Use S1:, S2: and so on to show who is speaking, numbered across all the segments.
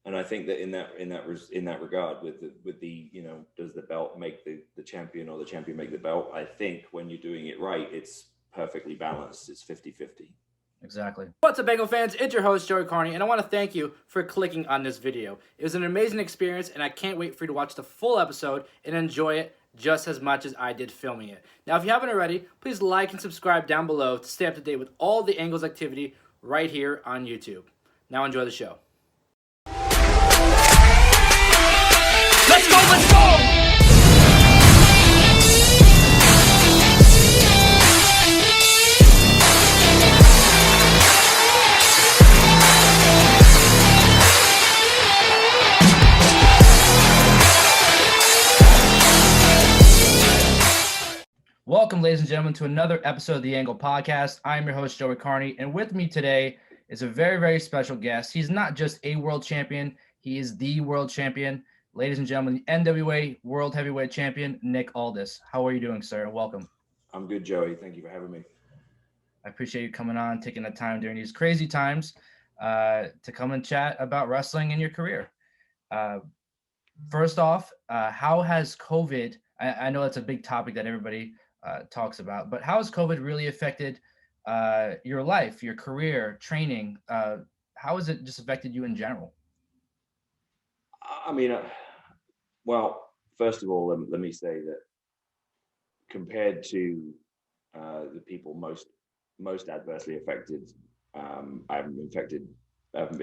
S1: And I think that in that regard, with the does the belt make the champion or the champion make the belt? I think when you're doing it right, it's perfectly balanced. It's 50-50.
S2: Exactly. What's up, Bengal fans? It's your host, Joey Carney, and I want to thank you for clicking on this video. It was an amazing experience, and I can't wait for you to watch the full episode and enjoy it just as much as I did filming it. Now, if you haven't already, please like and subscribe down below to stay up to date with all the Angles activity right here on YouTube. Now enjoy the show. Let's go, let's go! Welcome, ladies and gentlemen, to another episode of the Angle Podcast. I'm your host, Joey Carney, and with me today is a very, very special guest. He's not just a world champion, he is the world champion. Ladies and gentlemen, the NWA World Heavyweight Champion, Nick Aldis. How are you doing, sir? Welcome.
S1: I'm good, Joey. Thank you for having me.
S2: I appreciate you coming on, taking the time during these crazy times to come and chat about wrestling and your career. First off, how has COVID, I know that's a big topic that everybody talks about, but how has COVID really affected your life, your career, training? How has it just affected you in general?
S1: I mean, well, first of all, let me say that compared to the people most adversely affected, I haven't been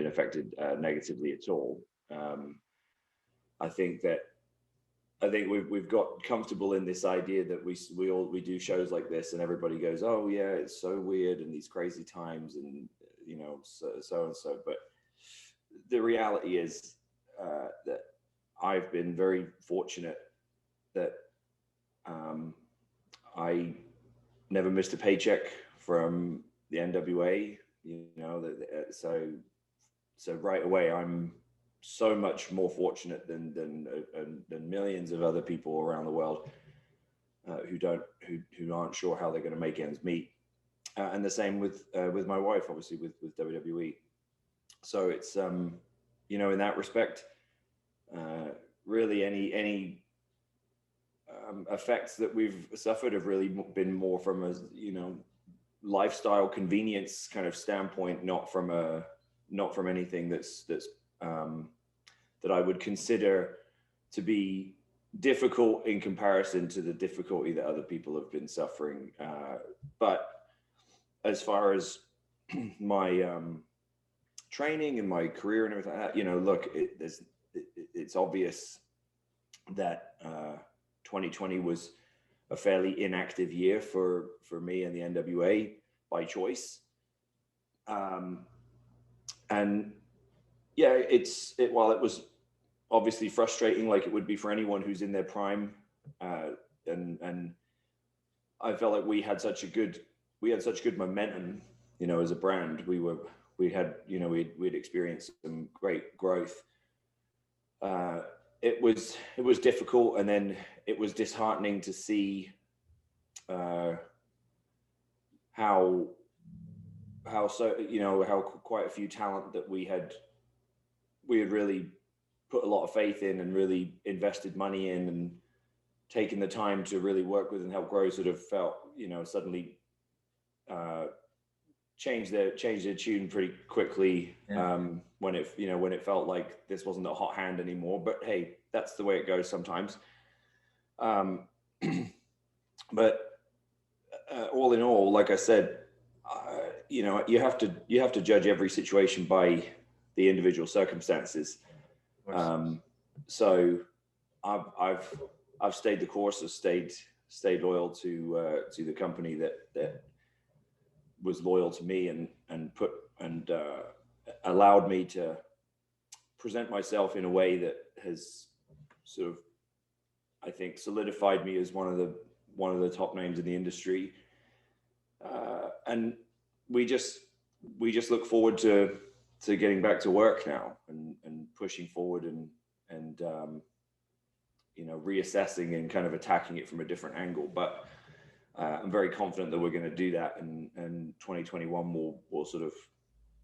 S1: affected negatively at all. I think we've got comfortable in this idea that we do shows like this and everybody goes, oh yeah, it's so weird and these crazy times and so and so. But the reality is that I've been very fortunate that I never missed a paycheck from the NWA. So right away I'm so much more fortunate than millions of other people around the world who aren't sure how they're going to make ends meet, and the same with my wife, obviously with WWE. So it's in that respect, really any effects that we've suffered have really been more from a lifestyle convenience kind of standpoint, not from anything that's that I would consider to be difficult in comparison to the difficulty that other people have been suffering. But as far as my training and my career and everything like that, look, it's obvious that 2020 was a fairly inactive year for me and the NWA by choice. And yeah, while it was obviously frustrating, like it would be for anyone who's in their prime, and I felt like we had such good momentum, as a brand. We'd experienced some great growth. It was difficult, and then it was disheartening to see how quite a few talent that we had really put a lot of faith in and really invested money in and taken the time to really work with and help grow sort of felt, suddenly change their tune pretty quickly. Yeah. When it felt like this wasn't a hot hand anymore. But hey, that's the way it goes sometimes. But all in all, like I said, you have to judge every situation by the individual circumstances. So I've stayed the course, I've stayed loyal to the company that was loyal to me and allowed me to present myself in a way that has sort of, I think, solidified me as one of the top names in the industry. And we just look forward to getting back to work now and pushing forward and reassessing and kind of attacking it from a different angle. But I'm very confident that we're going to do that, and 2021 will sort of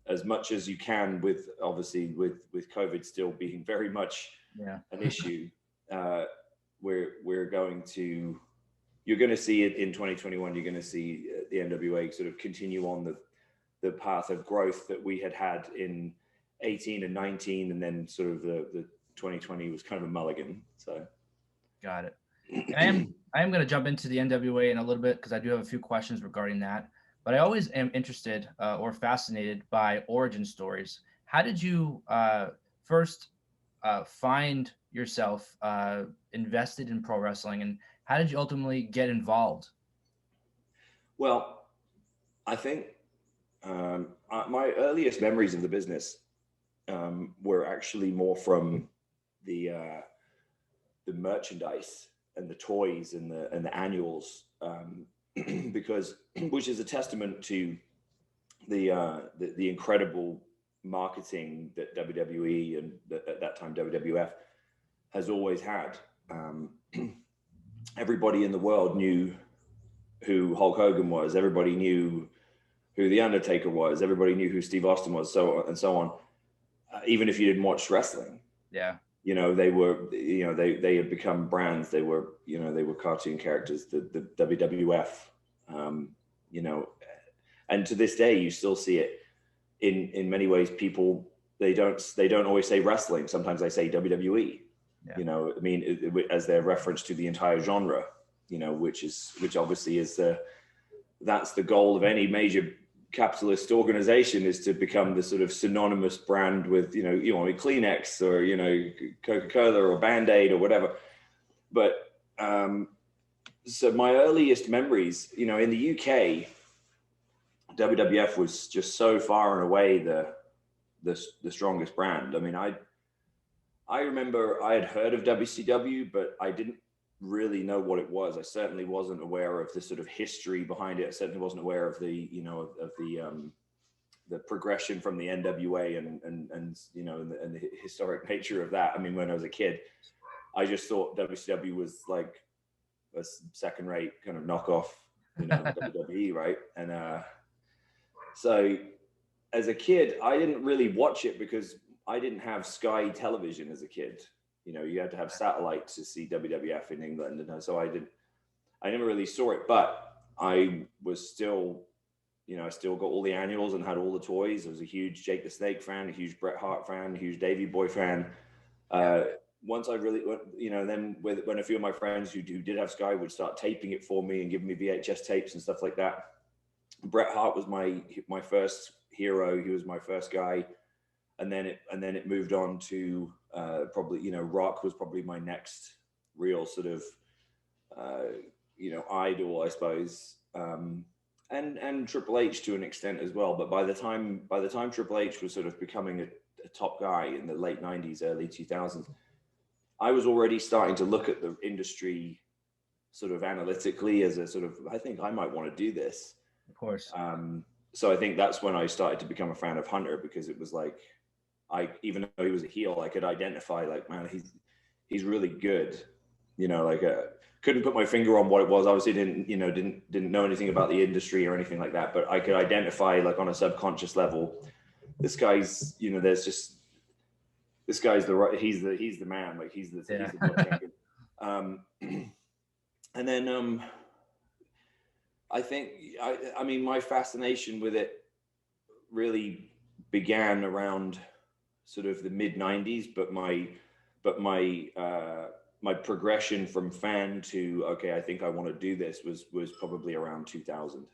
S1: as much as you can, with obviously with COVID still being very much an issue. We're going to, you're going to see it in 2021. You're going to see the NWA sort of continue on the path of growth that we had in 18 and 19, and then sort of the 2020 was kind of a mulligan. So,
S2: got it. And I am going to jump into the NWA in a little bit because I do have a few questions regarding that. But I always am interested or fascinated by origin stories. How did you first find yourself invested in pro wrestling, and how did you ultimately get involved?
S1: Well, I think my earliest memories of the business were actually more from the merchandise and the toys and the annuals, because which is a testament to the incredible marketing that WWE and at that time WWF has always had. Everybody in the world knew who Hulk Hogan was. Everybody knew who The Undertaker was. Everybody knew who Steve Austin was, so on and so on. Even if you didn't watch wrestling.
S2: Yeah.
S1: You know, they were, you know, they had become brands. They were, you know, they were cartoon characters, the WWF, you know, and to this day, you still see it in many ways. People, they don't always say wrestling. Sometimes they say WWE, you know, I mean, as their reference to the entire genre, you know, which obviously is that's the goal of any major capitalist organization, is to become the sort of synonymous brand with, you know, Kleenex or, you know, Coca-Cola or Band-Aid or whatever. But so my earliest memories, you know, in the UK, WWF was just so far and away the strongest brand. I mean, I remember I had heard of WCW, but I didn't really know what it was. I certainly wasn't aware of the sort of history behind it. I certainly wasn't aware of the, you know, of the progression from the NWA and you know, and the historic nature of that. I mean, when I was a kid, I just thought WCW was like a second-rate kind of knockoff, you know, WWE, right? And so as a kid, I didn't really watch it because I didn't have Sky Television as a kid. You know, you had to have satellite to see WWF in England, and so I never really saw it. But I was still, you know, I still got all the annuals and had all the toys. I was a huge Jake the Snake fan, a huge Bret Hart fan, a huge Davey Boy fan. Once I really, you know, then when a few of my friends who did have Sky would start taping it for me and giving me VHS tapes and stuff like that. Bret Hart was my first hero. He was my first guy. And then it moved on to probably, you know, Rock was probably my next real sort of, you know, idol, I suppose, and Triple H to an extent as well. But by the time Triple H was sort of becoming a top guy in the late 90s, early 2000s, I was already starting to look at the industry sort of analytically as a sort of, I think I might want to do this.
S2: Of course.
S1: So I think that's when I started to become a fan of Hunter, because it was like, even though he was a heel, I could identify, like, man, he's really good, you know, like couldn't put my finger on what it was. Obviously didn't know anything about the industry or anything like that, but I could identify, like, on a subconscious level, this guy's, you know, there's just, this guy's he's the man, like he's the world champion. And then I think, I mean, my fascination with it really began around sort of the mid 90s, but my progression from fan to, okay, I think I want to do this was probably around 2000.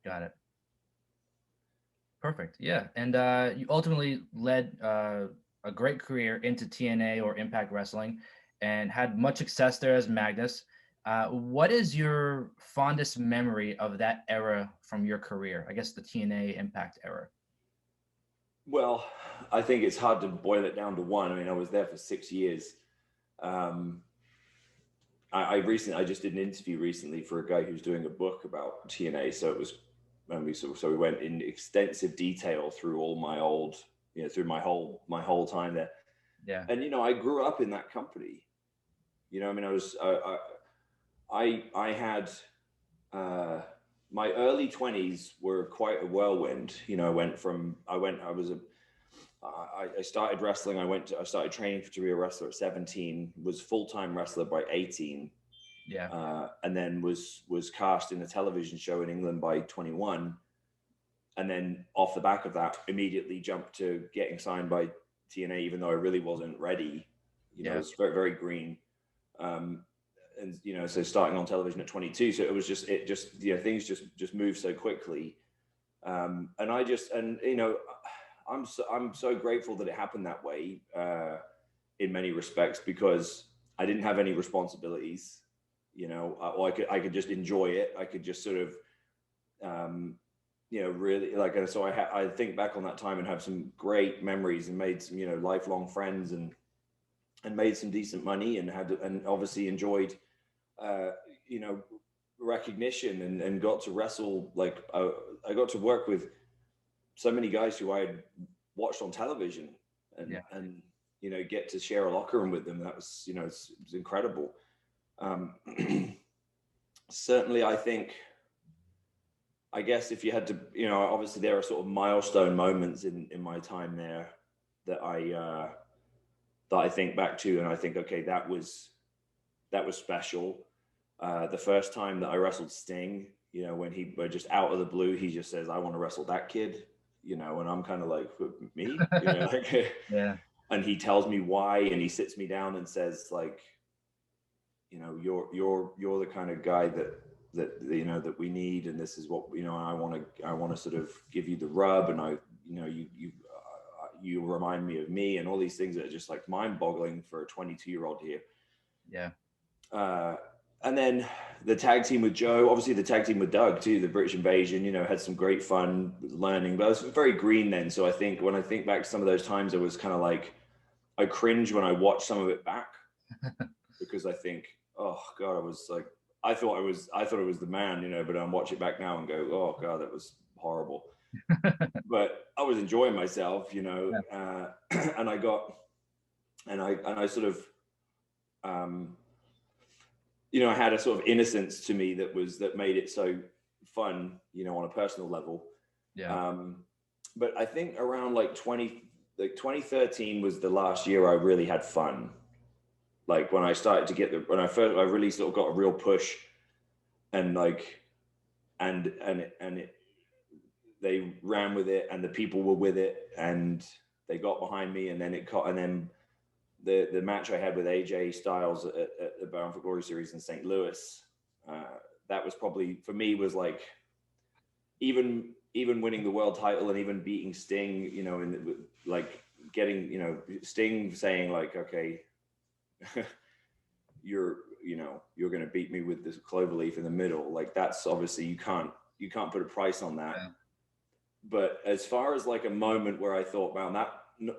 S2: Got it. Perfect. Yeah. And you ultimately led a great career into TNA or Impact Wrestling and had much success there as Magnus. What is your fondest memory of that era from your career? I guess the TNA Impact era.
S1: Well, I think it's hard to boil it down to one. I mean, I was there for 6 years. I just did an interview recently for a guy who's doing a book about TNA. So it was, we went in extensive detail through all my old, you know, through my whole time there.
S2: Yeah.
S1: And, you know, I grew up in that company. You know, I mean, I had my early 20s were quite a whirlwind. You know, I started wrestling. I started training to be a wrestler at 17, was full-time wrestler by 18.
S2: Yeah.
S1: And then was cast in a television show in England by 21. And then off the back of that, immediately jumped to getting signed by TNA, even though I really wasn't ready. You know, it's very, very green. And, you know, so starting on television at 22. So things just moved so quickly. And you know, I'm so grateful that it happened that way, in many respects, because I didn't have any responsibilities, you know, or I could just enjoy it. I could just sort of, you know, really like, so I think back on that time and have some great memories and made some, you know, lifelong friends and made some decent money and obviously enjoyed, you know, recognition and got to wrestle. Like I got to work with so many guys who I had watched on television and, you know, get to share a locker room with them. That was, you know, it was incredible. Certainly, I guess if you had to, you know, obviously there are sort of milestone moments in my time there that I think back to, and I think, okay, that was special. The first time that I wrestled Sting, you know, when he just out of the blue, he just says, "I want to wrestle that kid," you know, and I'm kind of like, me, you know, like,
S2: Yeah.
S1: And he tells me why, and he sits me down and says, like, you know, you're the kind of guy that you know that we need, and this is what, you know, I want to sort of give you the rub, and you know, you remind me of me, and all these things that are just like mind-boggling for a 22-year-old here.
S2: Yeah.
S1: And then the tag team with Joe, obviously the tag team with Doug too, the British Invasion, you know, had some great fun learning, but I was very green then. So I think when I think back to some of those times, it was kind of like, I cringe when I watch some of it back because I think, oh God, I was like, I thought it was the man, you know, but I watch it back now and go, oh God, that was horrible. But I was enjoying myself, you know, and I sort of, you know, I had a sort of innocence to me that made it so fun, you know, on a personal level.
S2: Yeah.
S1: But I think around like 2013 was the last year I really had fun. Like when I started to get I really sort of got a real push, and like, they ran with it, and the people were with it, and they got behind me, and then the match I had with AJ Styles at the Bound for Glory series in St. Louis, that was probably, for me, was like, even winning the world title and even beating Sting, you know, and like getting, you know, Sting saying like, okay, you're going to beat me with this cloverleaf in the middle. Like, that's obviously, you can't put a price on that. Yeah. But as far as like a moment where I thought, wow,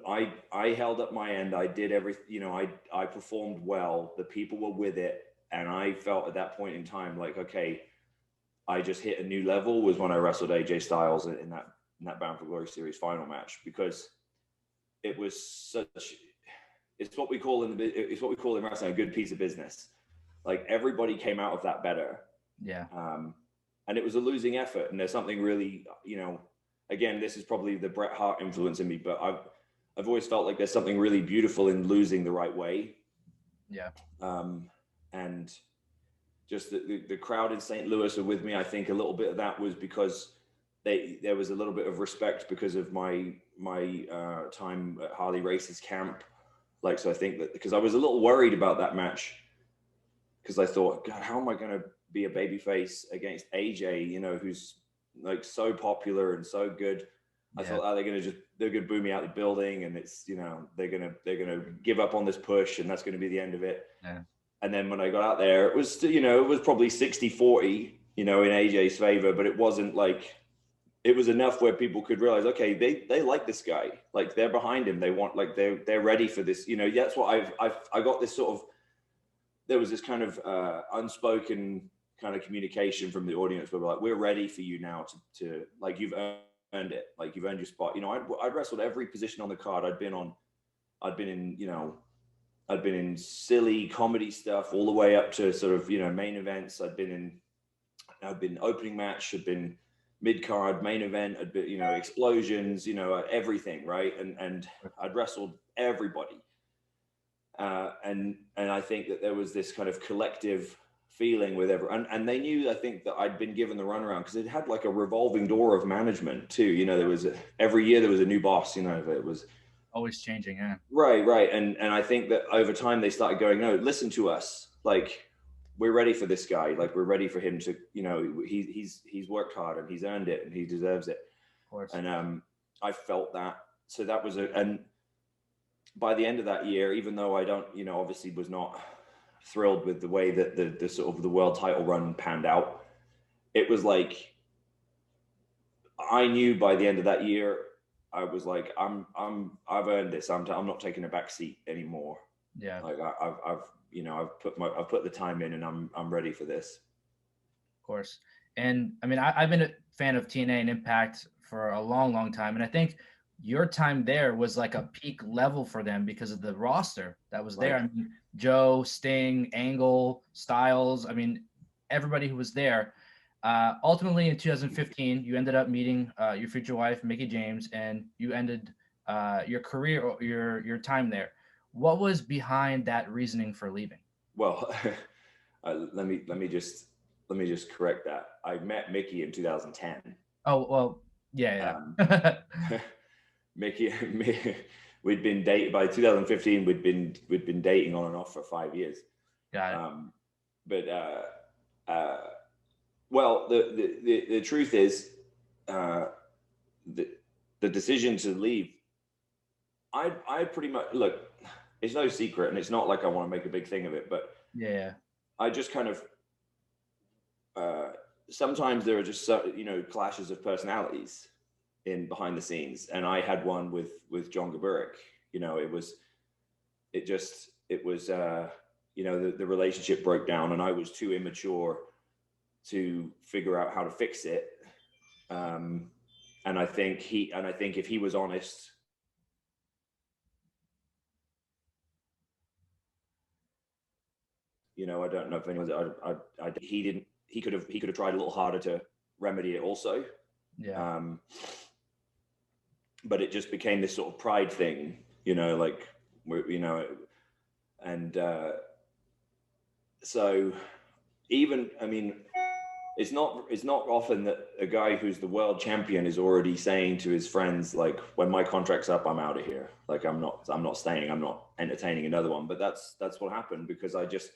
S1: I held up my end. I did everything, you know, I performed well. The people were with it. And I felt at that point in time, like, okay, I just hit a new level, was when I wrestled AJ Styles in that Bound for Glory series final match, because it was it's what we call in wrestling a good piece of business. Like, everybody came out of that better.
S2: Yeah.
S1: And it was a losing effort. And there's something really, you know, again, this is probably the Bret Hart influence in me, but I've always felt like there's something really beautiful in losing the right way.
S2: Yeah.
S1: And just the crowd in St. Louis are with me. I think a little bit of that was because there was a little bit of respect because of my time at Harley Race's camp. Like, so I think that, because I was a little worried about that match, because I thought, God, how am I going to be a babyface against AJ, you know, who's like so popular and so good. I thought, they're going to boo me out the building, and it's, you know, they're going to give up on this push, and that's going to be the end of it.
S2: Yeah.
S1: And then when I got out there, it was, you know, it was probably 60-40, you know, in AJ's favor, but it wasn't like, it was enough where people could realize, okay, they like this guy, like, they're behind him. They want, like, they're ready for this, you know. That's what I got this sort of, there was this kind of unspoken kind of communication from the audience where we're like, we're ready for you now to like, you've earned it, like, you've earned your spot. You know, I'd wrestled every position on the card. I'd been in silly comedy stuff all the way up to sort of, you know, main events. I'd been in I'd been opening match, had been mid card, main event, had been, explosions, everything, right? And I'd wrestled everybody, and I think that there was this kind of collective feeling with everyone, and they knew, I think, that I'd been given the runaround because it had like a revolving door of management too. There was every year there was a new boss. It was
S2: always changing. Yeah.
S1: Right, and I think that over time they started going, no, listen to us, like we're ready for this guy, like we're ready for him to, he's worked hard and he's earned it and he deserves it.
S2: Of course.
S1: And I felt that. So that was and by the end of that year, even though I don't, obviously was not thrilled with the way that the sort of the world title run panned out, it was like I knew by the end of that year, I was like, I've earned this. I'm not taking a back seat anymore.
S2: Yeah.
S1: Like I've put the time in, and I'm ready for this.
S2: Of course. And I mean, I've been a fan of TNA and Impact for a long, long time, and I think your time there was like a peak level for them because of the roster that was there.
S1: Right.
S2: I mean, Joe, Sting, Angle, Styles. I mean, everybody who was there. Ultimately, in 2015, you ended up meeting your future wife, Mickie James, and you ended your career, or your time there. What was behind that reasoning for leaving?
S1: Well, let me just correct that. I met Mickie in 2010.
S2: Oh well, yeah.
S1: Mickie, we'd been dating by 2015. We'd been dating on and off for 5 years.
S2: Got it.
S1: Well, the truth is, the decision to leave, I pretty much, look, it's no secret, and it's not like I want to make a big thing of it, but
S2: yeah,
S1: I just kind of, sometimes there are just clashes of personalities in behind the scenes, and I had one with John Gaburick. The relationship broke down, and I was too immature to figure out how to fix it. And I think if he was honest, I don't know if anyone's, he could have tried a little harder to remedy it also.
S2: Yeah.
S1: But it just became this sort of pride thing, so even, I mean, it's not often that a guy who's the world champion is already saying to his friends, like, when my contract's up, I'm out of here. Like, I'm not staying. I'm not entertaining another one. But that's what happened, because I just,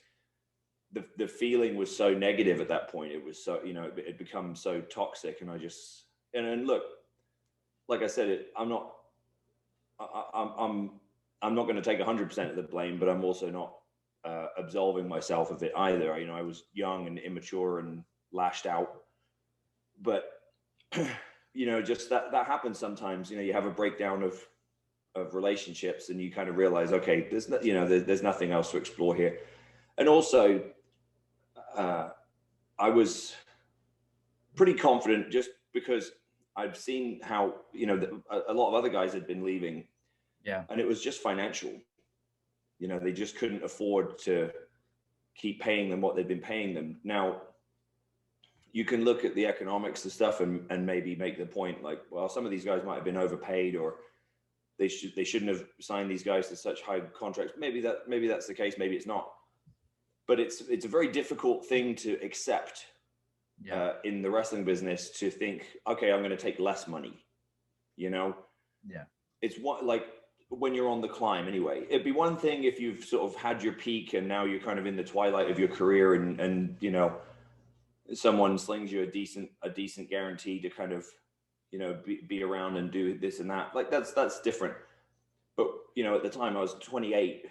S1: the feeling was so negative at that point. It was so, it had become so toxic, and I just, and look, like I said, I'm not going to take 100% of the blame, but I'm also not absolving myself of it either. I was young and immature and lashed out, but just that happens sometimes. You have a breakdown of relationships, and you kind of realize, okay, there's nothing else to explore here. And also, I was pretty confident, just because I've seen how a lot of other guys had been leaving, and it was just financial. They just couldn't afford to keep paying them what they've been paying them. Now, you can look at the economics and stuff and maybe make the point, like, well, some of these guys might have been overpaid, or they shouldn't have signed these guys to such high contracts. Maybe that's the case. Maybe it's not. But it's a very difficult thing to accept in the wrestling business, to think, okay, I'm going to take less money. Yeah. It's like when you're on the climb anyway. It'd be one thing if you've sort of had your peak and now you're kind of in the twilight of your career, and someone slings you a decent guarantee to kind of be around and do this and that. Like, that's different. But at the time I was 28,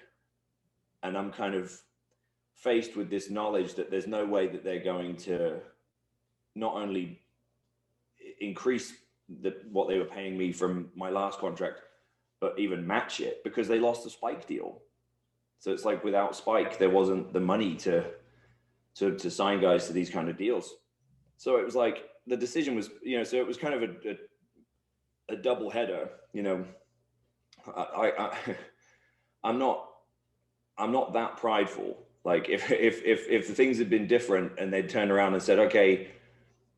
S1: and I'm kind of faced with this knowledge that there's no way that they're going to not only increase what they were paying me from my last contract, but even match it, because they lost the Spike deal. So it's like, without Spike, there wasn't the money to sign guys to these kind of deals. So it was like, the decision was, so it was kind of a double header. I'm not that prideful. Like, if the things had been different and they'd turned around and said, okay,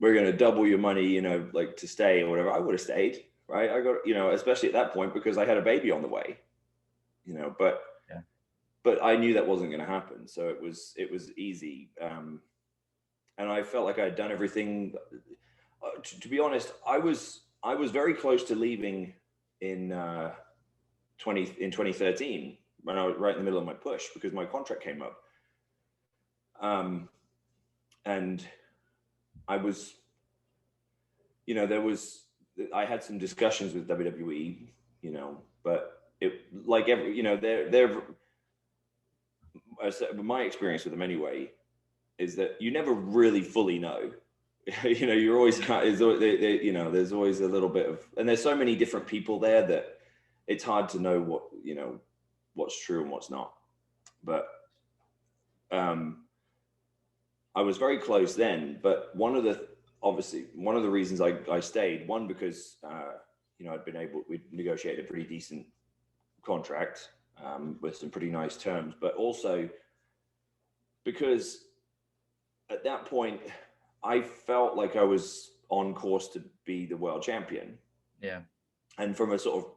S1: we're going to double your money, like to stay or whatever, I would have stayed, right? I got, especially at that point because I had a baby on the way, but
S2: Yeah.
S1: but I knew that wasn't going to happen. So it was easy. And I felt like I had done everything. To be honest, I was very close to leaving in 2013 when I was right in the middle of my push because my contract came up. And I was, I had some discussions with WWE, but it like every, my experience with them anyway is that you never really fully know. You're always there's always a little bit of, and there's so many different people there that it's hard to know what's true and what's not. But I was very close then, but one of the reasons I stayed, one, because we'd negotiated a pretty decent contract with some pretty nice terms, but also because at that point I felt like I was on course to be the world champion.
S2: Yeah.
S1: And from a sort of,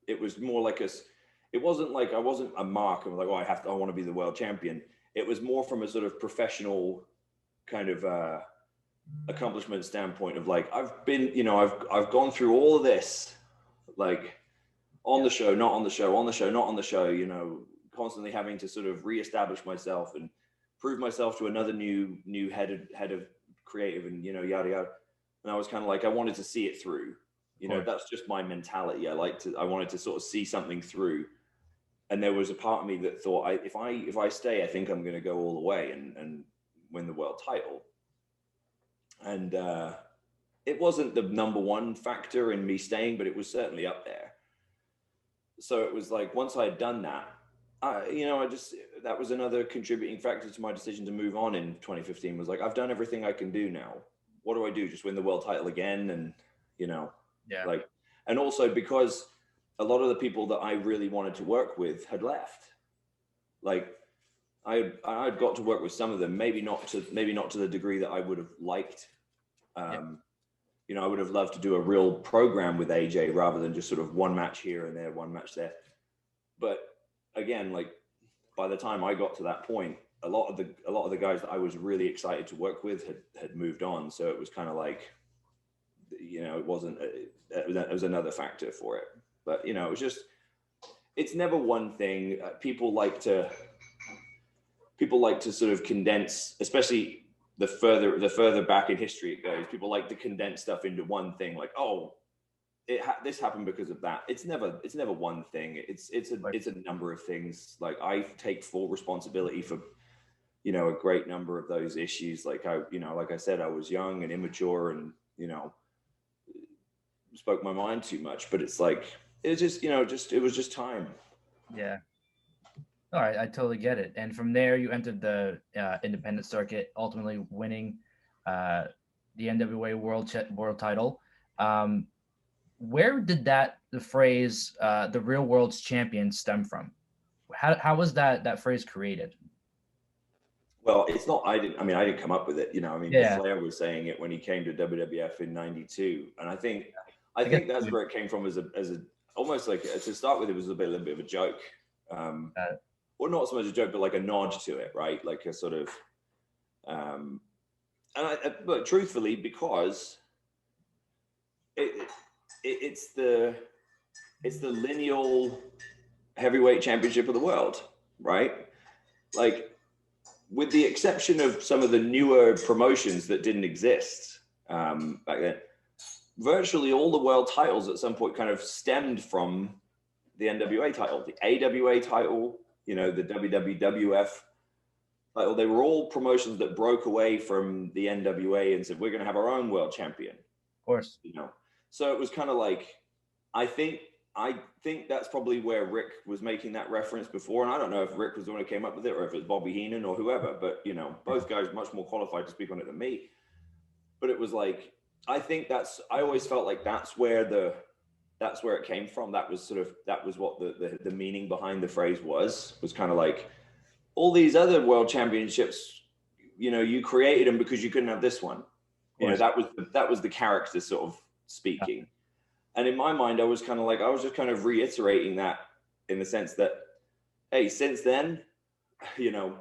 S1: it was more like it wasn't like I wasn't a mark of like, oh, I want to be the world champion. It was more from a sort of professional kind of accomplishment standpoint of like, I've been, I've gone through all of this, like on the show, not on the show, on the show, not on the show, constantly having to sort of reestablish myself and prove myself to another new head of creative and, yada, yada. And I was kind of like, I wanted to see it through, that's just my mentality. I wanted to sort of see something through. And there was a part of me that thought, if I stay, I think I'm going to go all the way and win the world title. And it wasn't the number one factor in me staying, but it was certainly up there. So it was like, once I had done that, that was another contributing factor to my decision to move on in 2015 was like, I've done everything I can do now. What do I do? Just win the world title again? And, and also because a lot of the people that I really wanted to work with had left. Like I'd got to work with some of them, maybe not to the degree that I would have liked. I would have loved to do a real program with AJ rather than just sort of one match here and there, one match there. But again, like by the time I got to that point, a lot of the guys that I was really excited to work with had moved on. So it was kind of like, it was another factor for it. But it was just, it's never one thing. People like to sort of condense, especially the further back in history it goes. People like to condense stuff into one thing, like, oh, this happened because of that. It's never one thing. It's a number of things. Like I take full responsibility for, a great number of those issues. Like like I said, I was young and immature and, spoke my mind too much, but it's like, it's just, it was just time.
S2: Yeah. All right. I totally get it. And from there you entered the independent circuit, ultimately winning the NWA world title. Where did the phrase, the real world's champion stem from? How was that phrase created?
S1: Well, it's not, I didn't come up with it,
S2: Yeah.
S1: Flair was saying it when he came to WWF in '92. And I think that's where it came from as a almost like, to start with, it was a little bit of a joke. Or not so much a joke, but like a nod to it, right? Like a sort of, but truthfully, because it's the lineal heavyweight championship of the world, right? Like, with the exception of some of the newer promotions that didn't exist back then, virtually all the world titles at some point kind of stemmed from the NWA title, the AWA title, the WWF title. They were all promotions that broke away from the NWA and said, we're going to have our own world champion.
S2: Of course.
S1: So it was kind of like, I think that's probably where Rick was making that reference before. And I don't know if Rick was the one who came up with it or if it was Bobby Heenan or whoever, but both guys are much more qualified to speak on it than me. But it was like, I always felt like that's where it came from. That was what the meaning behind the phrase was kind of like, all these other world championships, you created them because you couldn't have this one. You know, that was the character sort of speaking. Yeah. And in my mind, I was just kind of reiterating that in the sense that, hey, since then, you know,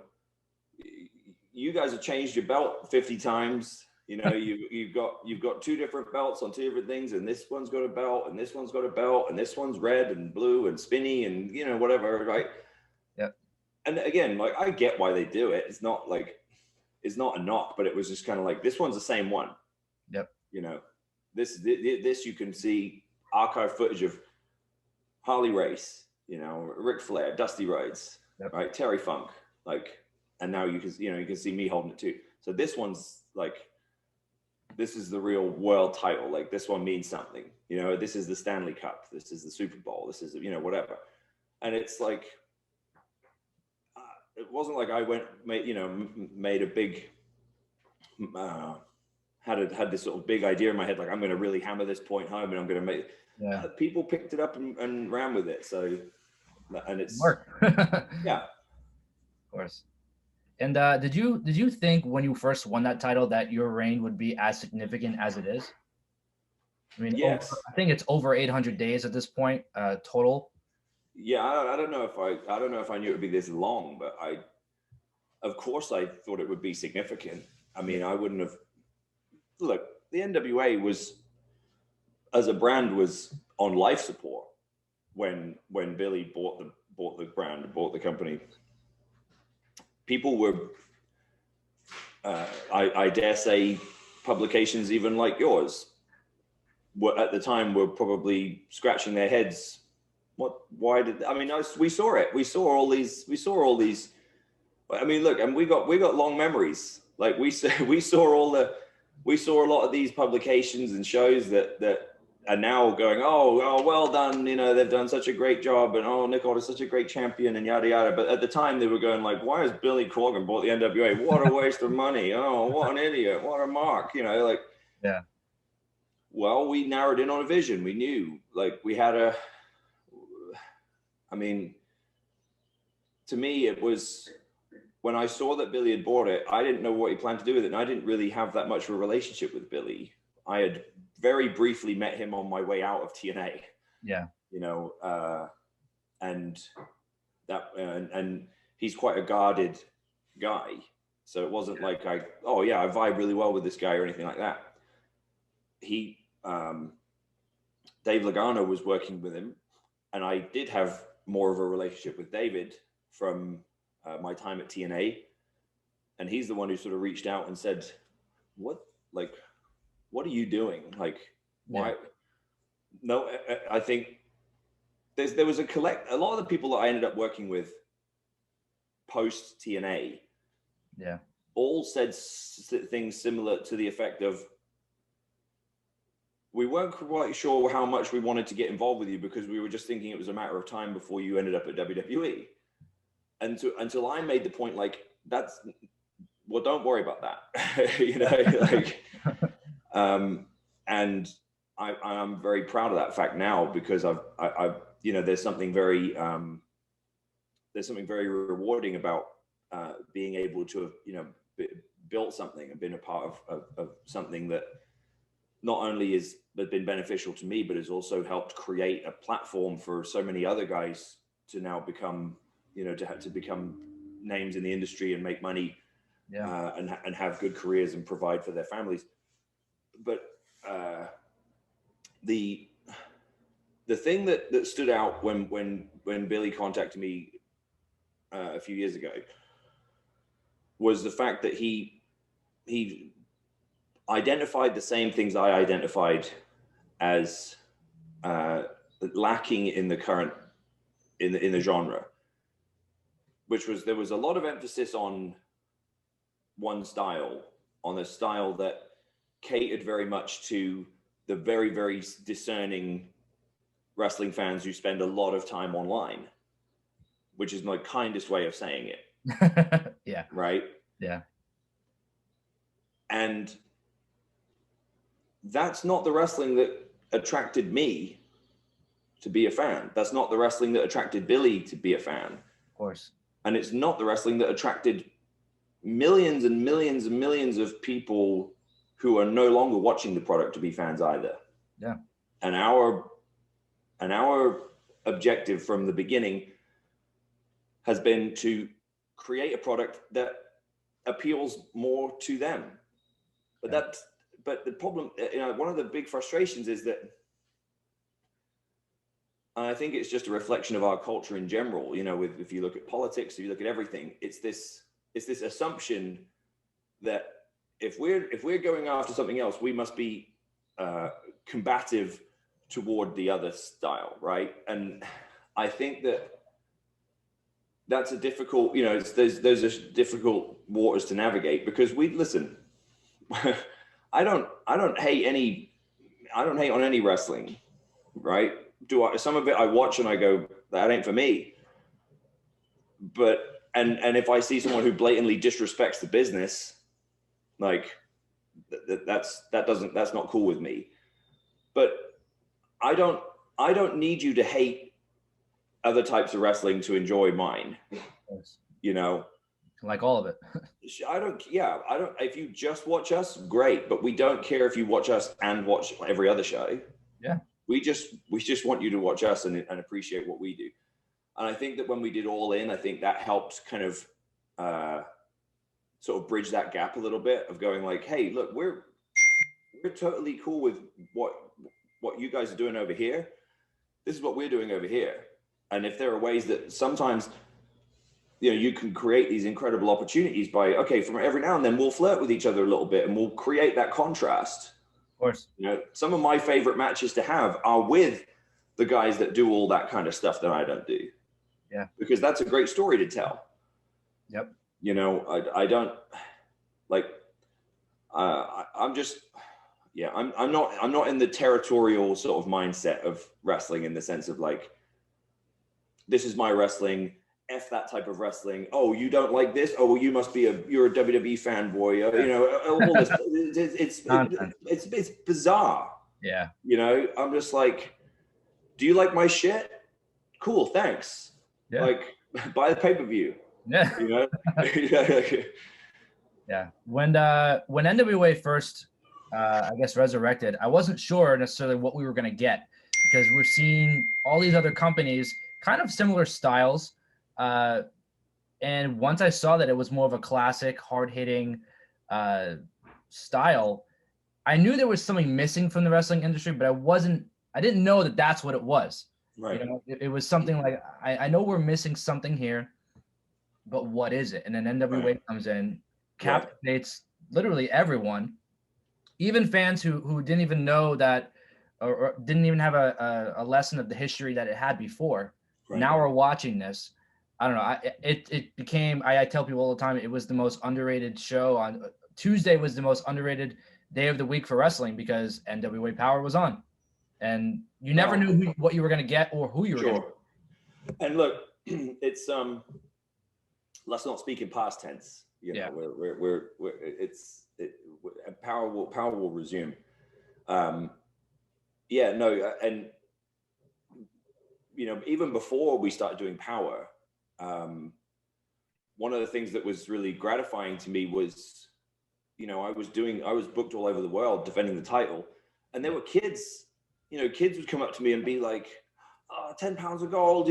S1: you guys have changed your belt 50 times. You know, you've got 2 different belts on 2 different things, and this one's got a belt, and this one's got a belt, and this one's red and blue and spinny and, you know, whatever, right?
S3: Yep.
S1: And again, like, I get why they do it. It's not a knock, but it was just kind of like, this one's the same one.
S3: Yep.
S1: You know, this you can see archive footage of Harley Race, you know, Ric Flair, Dusty Rhodes, yep. Right, Terry Funk, like, and now you can see me holding it too. So this one's like, this is the real world title. Like, this one means something. You know, this is the Stanley Cup. This is the Super Bowl. This is, you know, whatever. And it's like, it wasn't like I made a big, had this sort of big idea in my head, like, I'm going to really hammer this point home, and I'm going to make. Yeah. People picked it up and ran with it. So, and it's
S3: work.
S1: Yeah,
S3: of course. And did you think when you first won that title that your reign would be as significant as it is? I mean,
S1: yes.
S3: I think it's over 800 days at this point, total.
S1: Yeah, I don't know if I knew it would be this long, but of course I thought it would be significant. I mean, I wouldn't have. Look, the NWA was, as a brand, was on life support when Billy bought the brand, bought the company. People were, I dare say, publications even like yours were at the time were probably scratching their heads. Why did, I mean, we saw it. We saw all these. I mean, look, and we got long memories. Like, we saw a lot of these publications and shows that are now going, oh, well done. You know, they've done such a great job, and Nick Aldis is such a great champion, and yada yada. But at the time, they were going like, why has Billy Cogan bought the NWA? What a waste of money! Oh, what an idiot! What a mark! You know, like,
S3: yeah.
S1: Well, we narrowed in on a vision. We knew, like, we had I mean, to me, it was, when I saw that Billy had bought it, I didn't know what he planned to do with it, and I didn't really have that much of a relationship with Billy. I had very briefly met him on my way out of TNA.
S3: Yeah.
S1: You know, and he's quite a guarded guy. So it wasn't like I vibe really well with this guy or anything like that. He, Dave Lagana was working with him, and I did have more of a relationship with David from my time at TNA. And he's the one who sort of reached out and said, what are you doing? Like, why? Yeah. No, I think there was a lot of the people that I ended up working with post TNA,
S3: yeah,
S1: all said things similar to the effect of, we weren't quite sure how much we wanted to get involved with you, because we were just thinking it was a matter of time before you ended up at WWE. And until I made the point, like, don't worry about that. You know, like, and I'm very proud of that fact now, because I've you know, there's something very rewarding about being able to have, you know, built something and been a part of something that not only has been beneficial to me, but has also helped create a platform for so many other guys to now become, you know, to become names in the industry and make money,
S3: yeah,
S1: and have good careers and provide for their families. But the thing that stood out when Billy contacted me a few years ago was the fact that he identified the same things I identified as lacking in the current in the genre, which was, there was a lot of emphasis on one style, on a style that catered very much to the very, very discerning wrestling fans who spend a lot of time online, which is my kindest way of saying it.
S3: Yeah.
S1: Right?
S3: Yeah.
S1: And that's not the wrestling that attracted me to be a fan. That's not the wrestling that attracted Billy to be a fan.
S3: Of course.
S1: And it's not the wrestling that attracted millions and millions and millions of people who are no longer watching the product to be fans either.
S3: Yeah.
S1: And our objective from the beginning has been to create a product that appeals more to them. But but the problem, one of the big frustrations is that I think it's just a reflection of our culture in general. If you look at politics, if you look at everything, it's this assumption that if we're going after something else, we must be combative toward the other style, right? And I think that's a difficult, those are difficult waters to navigate, because I don't hate on any wrestling, right? Some of it I watch and I go, that ain't for me. But and if I see someone who blatantly disrespects the business, like that's not cool with me. But I don't need you to hate other types of wrestling to enjoy mine.
S3: Like all of it.
S1: I don't. If you just watch us, great. But we don't care if you watch us and watch every other show.
S3: Yeah.
S1: We just want you to watch us and appreciate what we do. And I think that when we did All In, I think that helped kind of sort of bridge that gap a little bit of going like, hey, look, we're totally cool with what you guys are doing over here. This is what we're doing over here. And if there are ways that sometimes, you can create these incredible opportunities by, okay, from every now and then we'll flirt with each other a little bit and we'll create that contrast.
S3: Of course.
S1: Some of my favorite matches to have are with the guys that do all that kind of stuff that I don't do.
S3: Yeah. Because
S1: that's a great story to tell.
S3: Yep.
S1: I don't like, I'm just, I'm not in the territorial sort of mindset of wrestling in the sense of like, this is my wrestling, F that type of wrestling. Oh, you don't like this? Oh, well, you must be you're a WWE fanboy. All this. It's bizarre.
S3: Yeah.
S1: I'm just like, do you like my shit? Cool, thanks.
S3: Yeah.
S1: Like, buy the pay-per-view.
S3: Yeah. Yeah. When NWA first, I guess, resurrected, I wasn't sure necessarily what we were going to get, because we're seeing all these other companies kind of similar styles. And once I saw that it was more of a classic, hard-hitting style, I knew there was something missing from the wrestling industry, but I didn't know that that's what it was.
S1: Right.
S3: It was something like, I know we're missing something here, but what is it? And then NWA comes in, captivates literally everyone, even fans who didn't even know that, or didn't even have a lesson of the history that it had before. Right. Now we're watching this. I don't know. It became, I tell people all the time, it was the most underrated show on Tuesday was the most underrated day of the week for wrestling, because NWA Powerrr was on, and you never knew what you were going to get or who you were going to get.
S1: And look, it's let's not speak in past tense. Powerrr will resume. And even before we started doing Powerrr, one of the things that was really gratifying to me was, I was booked all over the world defending the title, and there were kids would come up to me and be like, 10 pounds of gold,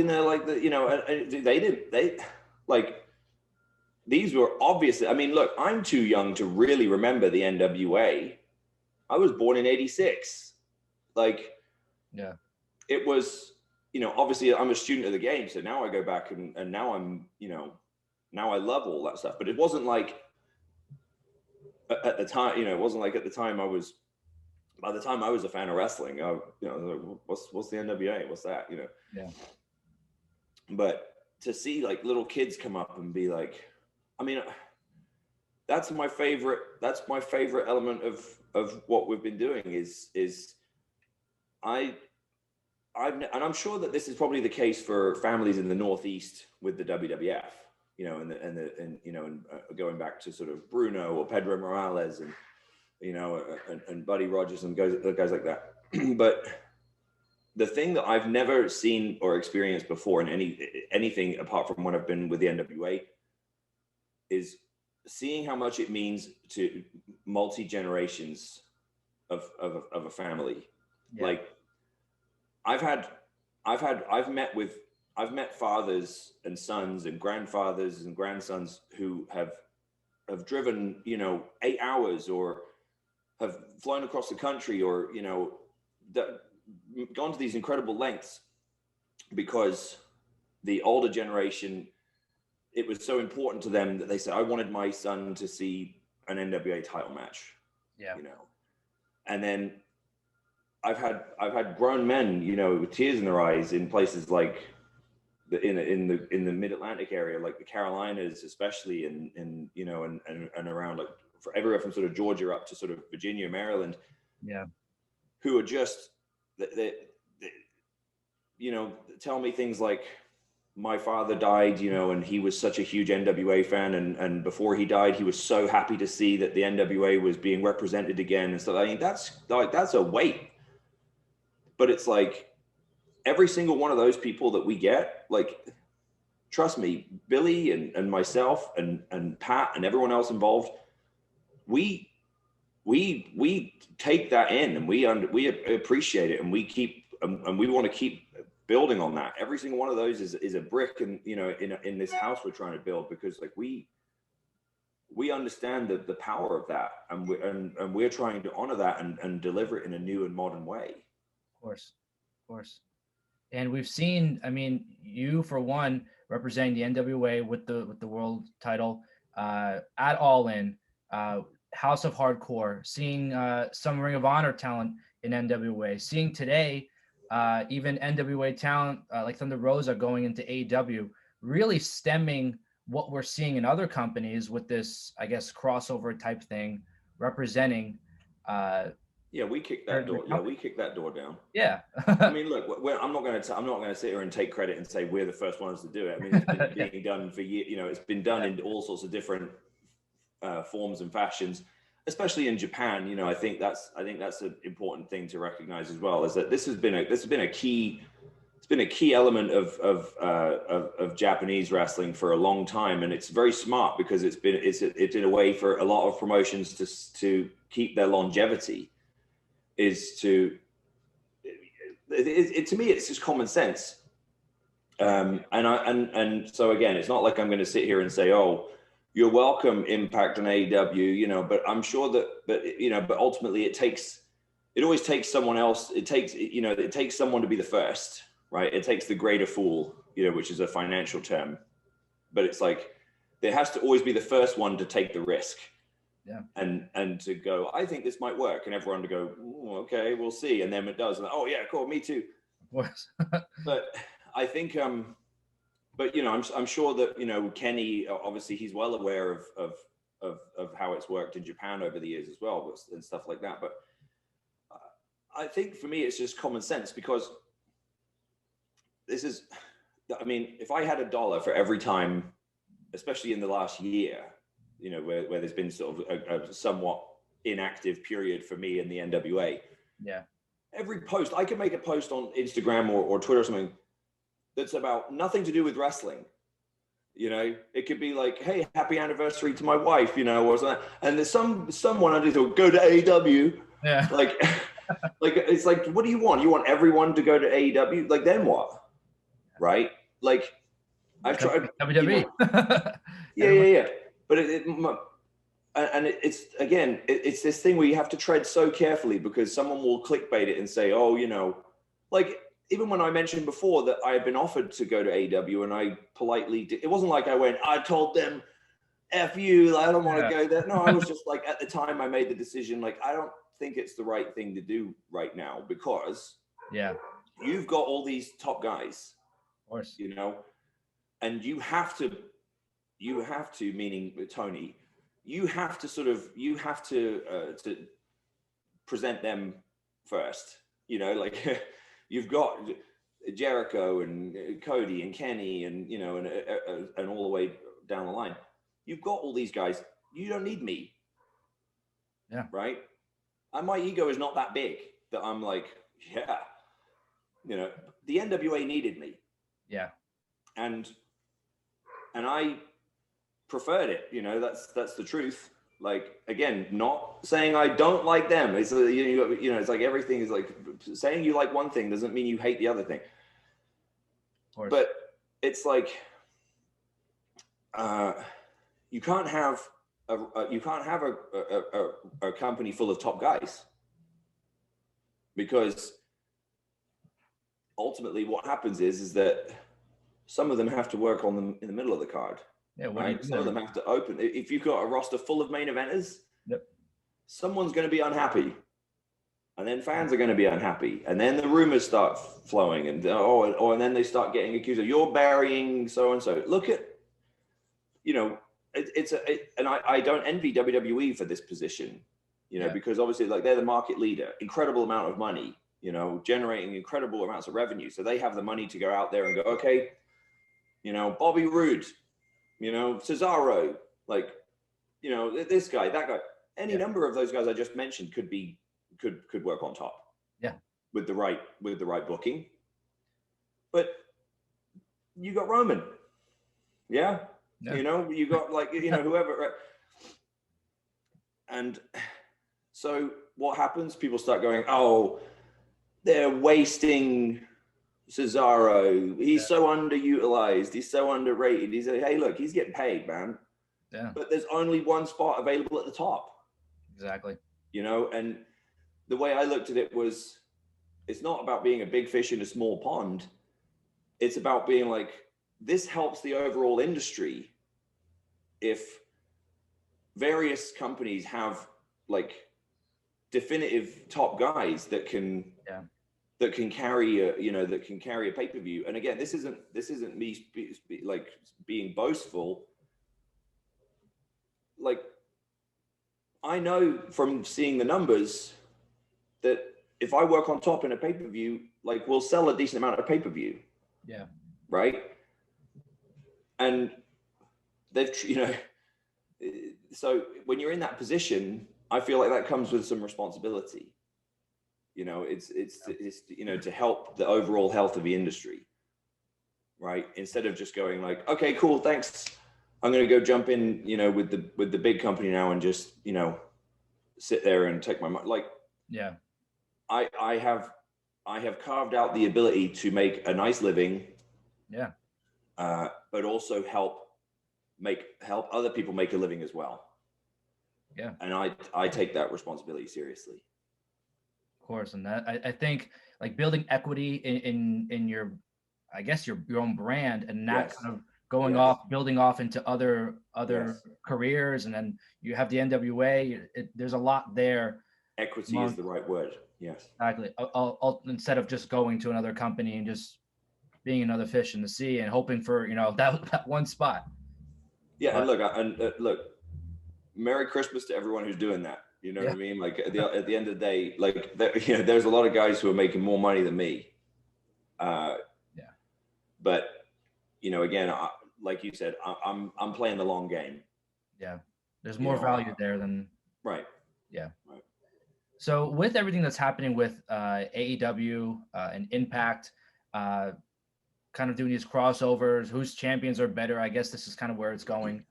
S1: these were obviously, look, I'm too young to really remember the NWA. I was born in 86. It was, obviously I'm a student of the game. So now I go back and now I'm, now I love all that stuff. But it wasn't like at the time, it wasn't like at the time by the time I was a fan of wrestling, what's the NWA? What's that?
S3: Yeah.
S1: But to see like little kids come up and be like, that's my favorite element of what we've been doing is and I'm sure that this is probably the case for families in the Northeast with the WWF, and going back to sort of Bruno or Pedro Morales and and Buddy Rogers and guys like that. But the thing that I've never seen or experienced before in anything apart from when I've been with the NWA is seeing how much it means to multi generations of a family.
S3: Yeah.
S1: Like I've met fathers and sons and grandfathers and grandsons who have driven, 8 hours, or have flown across the country, or, gone to these incredible lengths because the older generation, it was so important to them that they said, I wanted my son to see an NWA title match.
S3: Yeah.
S1: And then I've had grown men, with tears in their eyes in places like in the Mid-Atlantic area, like the Carolinas, especially, and around, like, for everywhere from sort of Georgia up to sort of Virginia, Maryland.
S3: Yeah.
S1: Who are just they tell me things like, my father died, and he was such a huge NWA fan, and before he died, he was so happy to see that the NWA was being represented again. And so, I mean, that's a weight. But it's like, every single one of those people that we get, like, trust me, Billy and myself and Pat and everyone else involved, we take that in, and we appreciate it, and we want to keep building on that. Every single one of those is a brick, and in this house we're trying to build, because, like, we understand the power of that, and we're trying to honor that and deliver it in a new and modern way.
S3: Of course. And we've seen, I mean, you, for one, representing the NWA with the world title at All In, House of Hardcore, seeing some Ring of Honor talent in NWA, seeing today even NWA talent like Thunder Rosa going into AEW, really stemming what we're seeing in other companies with this, I guess, crossover type thing, representing.
S1: Yeah, we kicked that door. Yeah, we kicked that door down.
S3: Yeah.
S1: I mean, look, I'm not going to sit here and take credit and say we're the first ones to do it. I mean, it's been being done for years. It's been done in all sorts of different forms and fashions, especially in Japan. I think that's an important thing to recognize as well, is that this has been a key element of Japanese wrestling for a long time, and it's very smart, because it's in a way for a lot of promotions to keep their longevity. To me, it's just common sense. And so again, it's not like I'm going to sit here and say, oh, you're welcome, Impact and AEW, but I'm sure but ultimately it always takes someone else. It takes someone to be the first, right? It takes the greater fool, which is a financial term, but it's like, there has to always be the first one to take the risk.
S3: Yeah.
S1: And to go, I think this might work, and everyone to go, okay, we'll see. And then it does. And, oh yeah, cool, me too.
S3: Of course.
S1: But I think, but I'm sure that, Kenny, obviously he's well aware of how it's worked in Japan over the years as well, and stuff like that. But I think for me, it's just common sense, because if I had $1 for every time, especially in the last year, where there's been sort of a somewhat inactive period for me in the NWA.
S3: Yeah.
S1: Every post, I can make a post on Instagram or Twitter or something that's about nothing to do with wrestling. It could be like, hey, happy anniversary to my wife, or something. And there's someone under will go to AEW.
S3: Yeah.
S1: Like it's like, what do you want? You want everyone to go to AEW? Like, then what? Right? Like, I've tried
S3: WWE.
S1: Yeah. But it's this thing where you have to tread so carefully, because someone will clickbait it and say, oh, like, even when I mentioned before that I had been offered to go to AEW, and I politely did, it wasn't like I told them, F you, I don't want to go there. No, I was just like, at the time I made the decision, like, I don't think it's the right thing to do right now, because you've got all these top guys,
S3: of course,
S1: and you have to, meaning Tony, you have to present them first, like, you've got Jericho and Cody and Kenny and, and all the way down the line. You've got all these guys. You don't need me.
S3: Yeah.
S1: Right. And my ego is not that big that I'm like, yeah, the NWA needed me.
S3: Yeah.
S1: And I preferred it. You know, that's the truth. Like, again, not saying I don't like them. It's it's like everything is like saying you like one thing doesn't mean you hate the other thing. But it's like you can't have a company full of top guys, because ultimately what happens is that some of them have to work on them in the middle of the card.
S3: Yeah,
S1: right? Some of them have to open. If you've got a roster full of main eventers, someone's going to be unhappy, and then fans are going to be unhappy, and then the rumors start flowing, and and then they start getting accused of you're burying so and so. Look at, and I don't envy WWE for this position, because obviously, like, they're the market leader, incredible amount of money, generating incredible amounts of revenue, so they have the money to go out there and go, okay, Bobby Roode, Cesaro, like, this guy, that guy, any number of those guys I just mentioned could work on top.
S3: Yeah.
S1: With the right booking. But you got Roman. Yeah. You got whoever, right? And so what happens? People start going, oh, they're wasting Cesaro. He's so underutilized. He's so underrated. He's like, hey, look, he's getting paid, man.
S3: Yeah.
S1: But there's only one spot available at the top.
S3: Exactly.
S1: And the way I looked at it was, it's not about being a big fish in a small pond. It's about being like, this helps the overall industry if various companies have like definitive top guys that can carry a pay-per-view. And again, this isn't me like being boastful. Like, I know from seeing the numbers that if I work on top in a pay-per-view, like, we'll sell a decent amount of pay-per-view.
S3: Yeah.
S1: Right. And they've, so when you're in that position, I feel like that comes with some responsibility. It's to help the overall health of the industry. Right. Instead of just going like, okay, cool, thanks, I'm going to go jump in, with the big company now and just, sit there and take my money. Like, yeah, I have carved out the ability to make a nice living. Yeah. But also help other people make a living as well. Yeah. And I take that responsibility seriously.
S3: Of course. And that, I think, like, building equity in your, I guess, your own brand, and not kind of building off into other careers. And then you have the NWA. There's a lot there.
S1: Equity is the right word. Yes.
S3: Exactly. I'll, instead of just going to another company and just being another fish in the sea and hoping for, that one spot.
S1: Yeah. But, and look, Merry Christmas to everyone who's doing that. You know what I mean? Like, at the end of the day, like, there's a lot of guys who are making more money than me. But, again, like you said, I'm playing the long game.
S3: Yeah. There's more value there than.
S1: Right.
S3: Yeah. Right. So with everything that's happening with AEW and Impact, kind of doing these crossovers, whose champions are better, I guess this is kind of where it's going.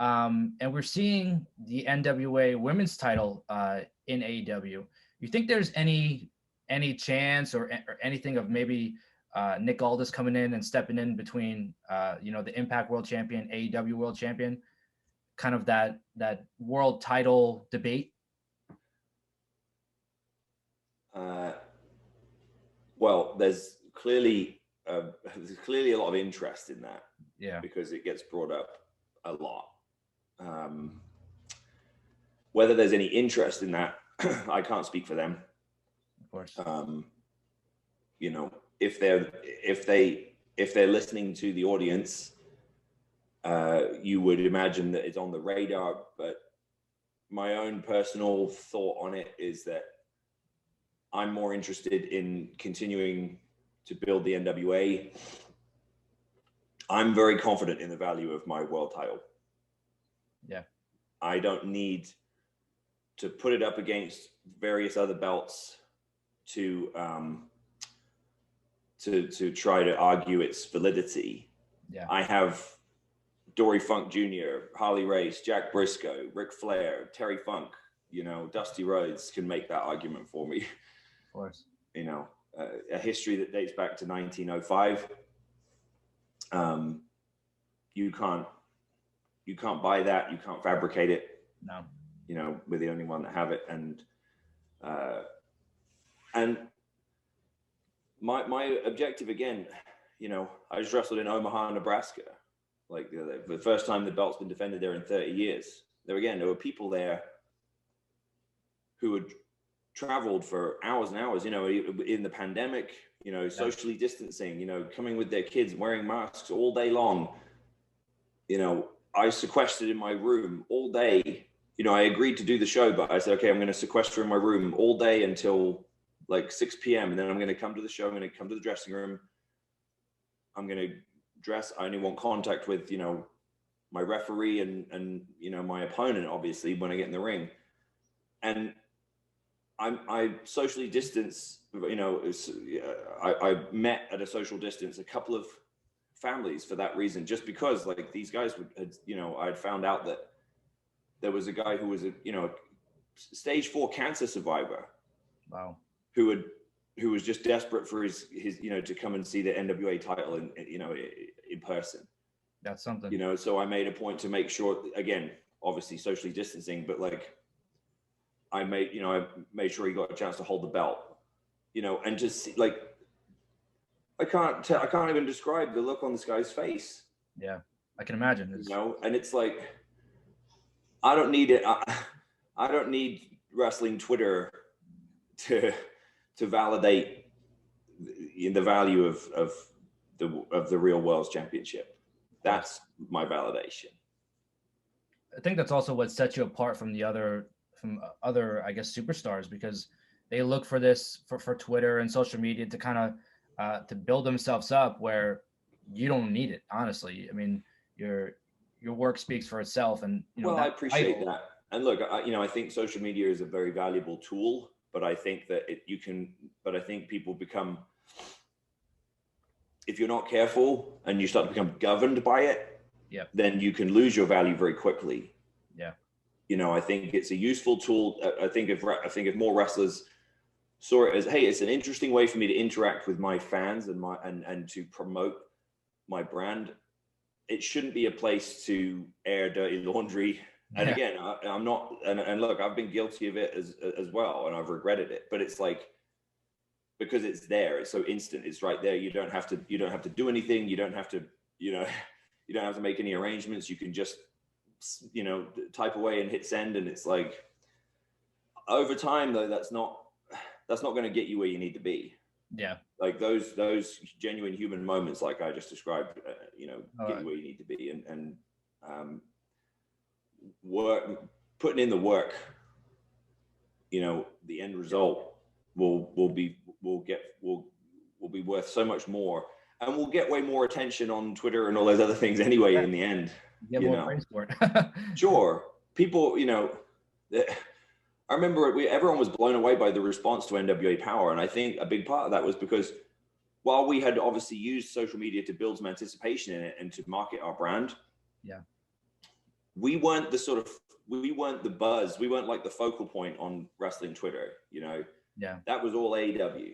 S3: And we're seeing the NWA women's title in AEW. You think there's any chance or anything of maybe Nick Aldis coming in and stepping in between, the Impact World Champion, AEW World Champion, kind of that world title debate?
S1: Well, there's clearly a lot of interest in that. Yeah. Because it gets brought up a lot. Whether there's any interest in that, I can't speak for them. Of course. If they're listening to the audience, you would imagine that it's on the radar. But my own personal thought on it is that I'm more interested in continuing to build the NWA. I'm very confident in the value of my world title. Yeah. I don't need to put it up against various other belts to try to argue its validity. Yeah. I have Dory Funk Jr., Harley Race, Jack Briscoe, Ric Flair, Terry Funk, you know, Dusty Rhodes can make that argument for me.
S3: Of course.
S1: You know, a history that dates back to 1905. You can't buy that. You can't fabricate it.
S3: No.
S1: You know, we're the only one that have it. And my objective again, you know, I just wrestled in Omaha, Nebraska. Like the first time the belt's been defended there in 30 years. There were people there who had traveled for hours and hours, you know, in the pandemic, you know, socially distancing, you know, coming with their kids, wearing masks all day long. You know, I sequestered in my room all day. You know, I agreed to do the show, but I said, okay, I'm going to sequester in my room all day until like 6 p.m. And then I'm going to come to the show. I'm going to come to the dressing room. I'm going to dress. I only want contact with, you know, my referee and, you know, my opponent, obviously, when I get in the ring. And I socially distance, you know, I met at a social distance a couple of families for that reason, just because like these guys had, you know, I'd found out that there was a guy who was a, you know, stage 4 cancer survivor.
S3: Wow.
S1: Who was just desperate for his, you know, to come and see the NWA title in person.
S3: That's something.
S1: You know, so I made a point to make sure, again, obviously socially distancing, but like I made sure he got a chance to hold the belt, you know, and just see, like, I can't even describe the look on this guy's face.
S3: Yeah, I can imagine.
S1: You know, and it's like, I don't need it. I don't need wrestling Twitter to validate the value of the real world's championship. That's my validation.
S3: I think that's also what sets you apart from other, I guess, superstars, because they look for this for Twitter and social media to kind of to build themselves up, where you don't need it. Honestly, I mean, your work speaks for itself, and you know.
S1: Well, I appreciate that. And look, I think social media is a very valuable tool, but I think that I think people become, if you're not careful and you start to become governed by it, then you can lose your value very quickly.
S3: Yeah.
S1: You know, I think it's a useful tool. I think if more wrestlers saw it as, hey, it's an interesting way for me to interact with my fans and to promote my brand. It shouldn't be a place to air dirty laundry. And again, I'm not, and look, I've been guilty of it as well, and I've regretted it. But it's like, because it's there, it's so instant, it's right there. You don't have to do anything. You don't have to, you know, you don't have to make any arrangements. You can just, you know, type away and hit send, and it's like, over time though, that's not going to get you where you need to be.
S3: Yeah.
S1: Like those genuine human moments, like I just described, you know, get you where you need to be, and work, putting in the work, you know, the end result will be worth so much more, and we'll get way more attention on Twitter and all those other things anyway. In the end,
S3: get more praise for it.
S1: Sure, people, you know, I remember everyone was blown away by the response to NWA Powerrr, and I think a big part of that was because while we had obviously used social media to build some anticipation in it and to market our brand, we weren't the buzz. We weren't like the focal point on wrestling Twitter, you know.
S3: Yeah.
S1: That was all AEW.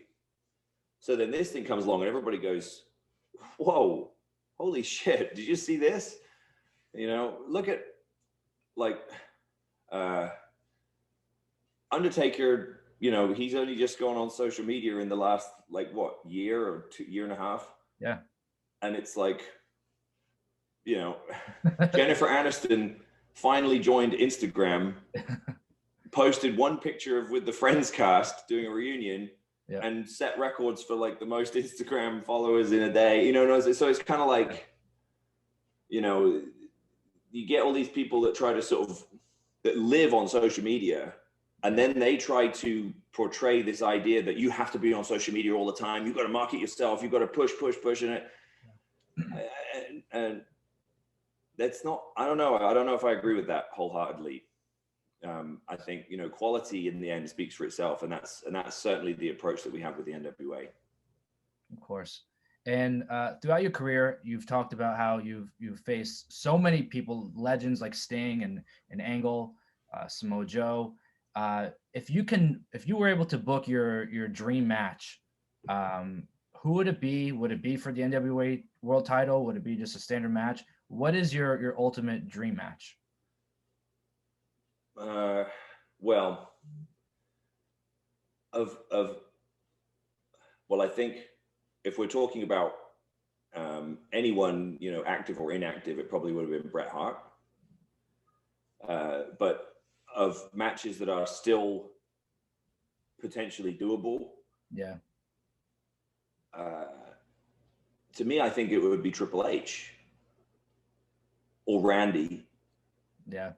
S1: So then this thing comes along and everybody goes, whoa, holy shit, did you see this? You know, look at like Undertaker, you know, he's only just gone on social media in the last year or year and a half.
S3: Yeah.
S1: And it's like, you know, Jennifer Aniston finally joined Instagram, posted one picture with the Friends cast doing a reunion, and set records for like the most Instagram followers in a day. You know, so it's kind of like, you know, you get all these people that try to that live on social media, and then they try to portray this idea that you have to be on social media all the time. You've got to market yourself. You've got to push in it. And that's not, I don't know if I agree with that wholeheartedly. I think, you know, quality in the end speaks for itself, and that's certainly the approach that we have with the NWA.
S3: Of course. And throughout your career, you've talked about how you've faced so many people, legends like Sting and Angle, Samoa Joe. If you were able to book your dream match, who would it be? Would it be for the NWA World Title? Would it be just a standard match? What is your ultimate dream match?
S1: Well, well, I think if we're talking about anyone, active or inactive, it probably would have been Bret Hart. But of matches that are still potentially doable,
S3: Yeah.
S1: To me, I think it would be Triple H or Randy.
S3: Yeah.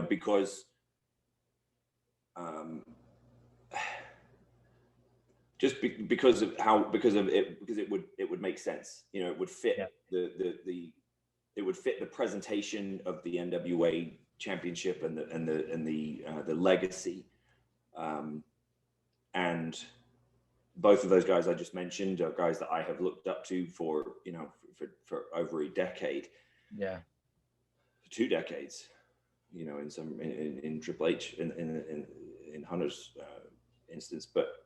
S1: Because because it would make sense. It would fit it would fit the presentation of the NWA championship and the legacy, and both of those guys I just mentioned are guys that I have looked up to for over a decade.
S3: Yeah.
S1: 2 decades, in Triple H in Hunter's instance, but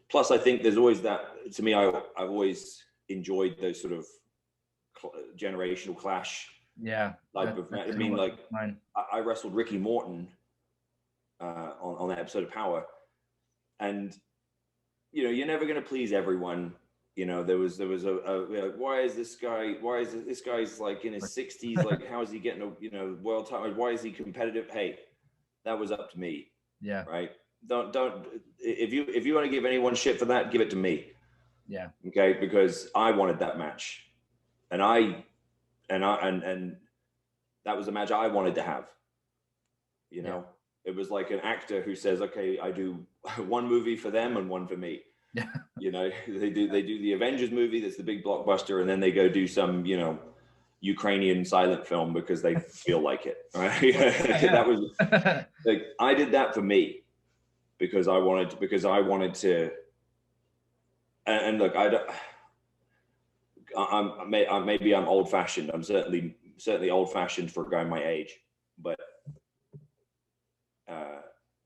S1: plus I think there's always that, to me, I've always enjoyed those sort of generational clash.
S3: Yeah.
S1: Type of match. I mean, like I wrestled Ricky Morton on that episode of Power, and you're never going to please everyone. There was why is this guy's like in his 60s, like how is he getting a world title? Why is he competitive? Hey, that was up to me.
S3: Yeah.
S1: Right. Don't if you want to give anyone shit for that, give it to me.
S3: Yeah.
S1: Okay, because I wanted that match, and that was the match I wanted to have. It was like an actor who says, okay, I do one movie for them and one for me.
S3: Yeah.
S1: They do the Avengers movie, that's the big blockbuster, and then they go do some Ukrainian silent film because they feel like it, right?
S3: Yeah.
S1: That was like, I did that for me because I wanted to, and look, maybe I'm old fashioned. I'm certainly old fashioned for a guy my age, but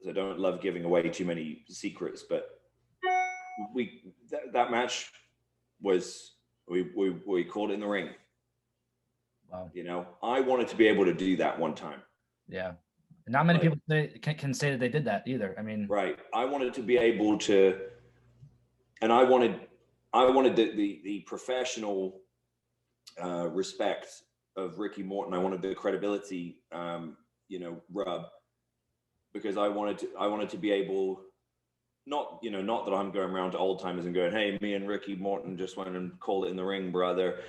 S1: I don't love giving away too many secrets, but that match was, we called it in the ring.
S3: Wow.
S1: I wanted to be able to do that one time.
S3: Yeah. Not many people can say that they did that either. I mean,
S1: right. I wanted to be able to, and I wanted the professional respect of Ricky Morton. I wanted the credibility, rub, because I wanted to be able, not that I'm going around to old timers and going, hey, me and Ricky Morton just went and called it in the ring, brother.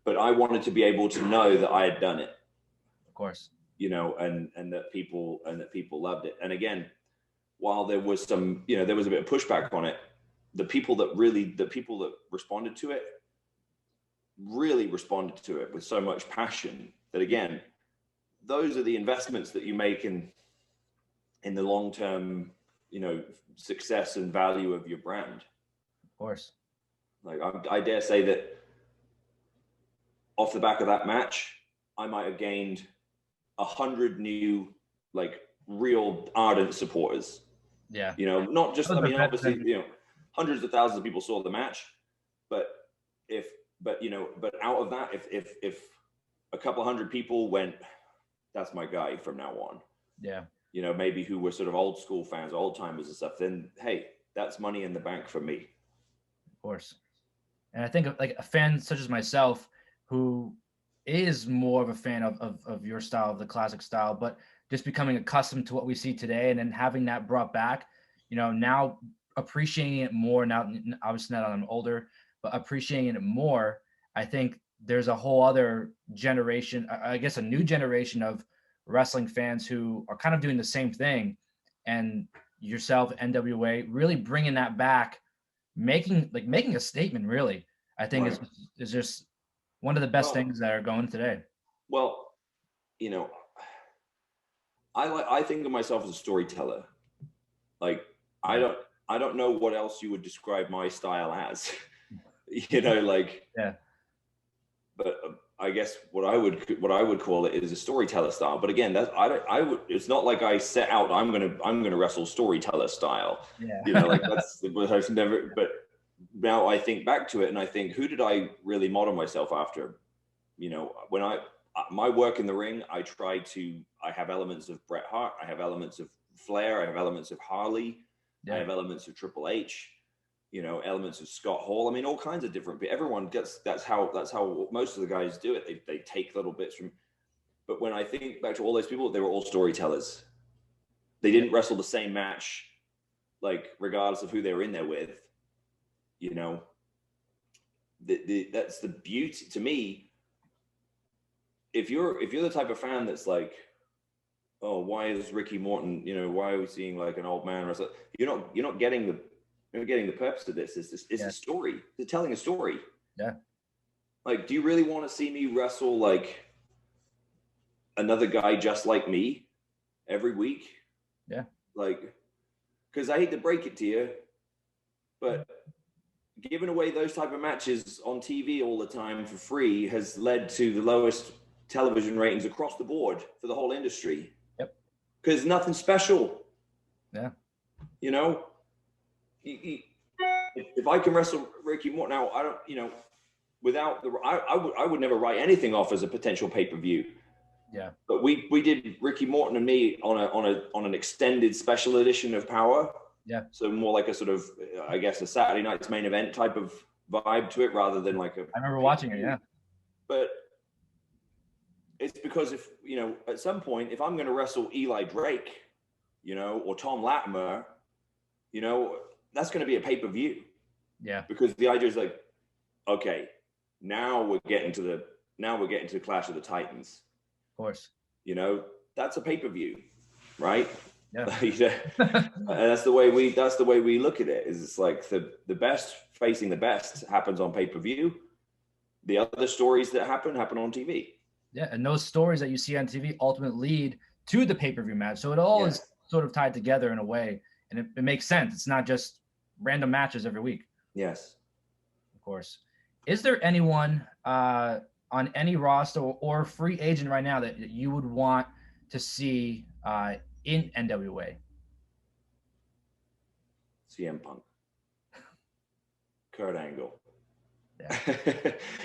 S1: But I wanted to be able to know that I had done it.
S3: Of course.
S1: And that people loved it. And again, while there was some, there was a bit of pushback on it, the people that responded to it really responded to it with so much passion that, again, those are the investments that you make in the long-term, success and value of your brand.
S3: Of course.
S1: Like I dare say that off the back of that match, I might have gained 100 new, like, real ardent supporters.
S3: Yeah.
S1: Not just, obviously, hundreds of thousands of people saw the match, but out of that, if a couple hundred people went, that's my guy from now on. Yeah. Maybe who were sort of old school fans, old timers and stuff, then hey, that's money in the bank for me.
S3: Of course. And I think like a fan such as myself, who is more of a fan of your style, of the classic style, but just becoming accustomed to what we see today, and then having that brought back, now appreciating it more. Now, obviously now that I'm older, but appreciating it more, I think there's a whole other generation, I guess a new generation of wrestling fans who are kind of doing the same thing. And yourself, NWA, really bringing that back, making a statement, really, I think is just one of the best things that are going today.
S1: Well, I think of myself as a storyteller. Like, I don't, I don't know what else you would describe my style as, you know, like,
S3: Yeah.
S1: But I guess what I would call it is a storyteller style. But again, that's I would. It's not like I set out. I'm gonna wrestle storyteller style.
S3: Yeah.
S1: You know, like that's what I've never. But now I think back to it and I think, who did I really model myself after? You know, when my work in the ring, I have elements of Bret Hart, I have elements of Flair, I have elements of Harley, I have elements of Triple H, you know, elements of Scott Hall. I mean, all kinds of different, but everyone gets, that's how most of the guys do it. They take little bits from, but when I think back to all those people, they were all storytellers. They didn't wrestle the same match, like regardless of who they were in there with, you know. That's the beauty to me. If you're the type of fan that's like, oh, why is Ricky Morton, you know, why are we seeing like an old man wrestler? You're not getting the purpose of this. It's a story. They're telling a story.
S3: Yeah.
S1: Like, do you really want to see me wrestle like another guy just like me every week?
S3: Yeah.
S1: Like, because I hate to break it to you, but giving away those type of matches on TV all the time for free has led to the lowest television ratings across the board for the whole industry.
S3: Yep.
S1: Because nothing special.
S3: Yeah.
S1: You know, if I can wrestle Ricky Morton now, I don't, you know, without the, I would never write anything off as a potential pay-per-view.
S3: Yeah.
S1: But we did Ricky Morton and me on an extended special edition of Power.
S3: Yeah.
S1: So more like a sort of, I guess, a Saturday night's main event type of vibe to it, rather than like a.
S3: I remember watching it. Yeah.
S1: But it's because if, you know, at some point, if I'm going to wrestle Eli Drake, you know, or Tom Latimer, you know, that's going to be a pay-per-view.
S3: Yeah.
S1: Because the idea is like, okay, now we're getting to the Clash of the Titans.
S3: Of course.
S1: You know, that's a pay-per-view, right?
S3: Yeah.
S1: And that's the way we look at it. Is it's like the best facing the best happens on pay-per-view. The other stories that happen on TV.
S3: Yeah, and those stories that you see on TV ultimately lead to the pay-per-view match. So it all is sort of tied together in a way, and it makes sense. It's not just random matches every week.
S1: Yes.
S3: Of course. Is there anyone on any roster or free agent right now that you would want to see in NWA?
S1: CM Punk. Kurt Angle.
S3: Yeah.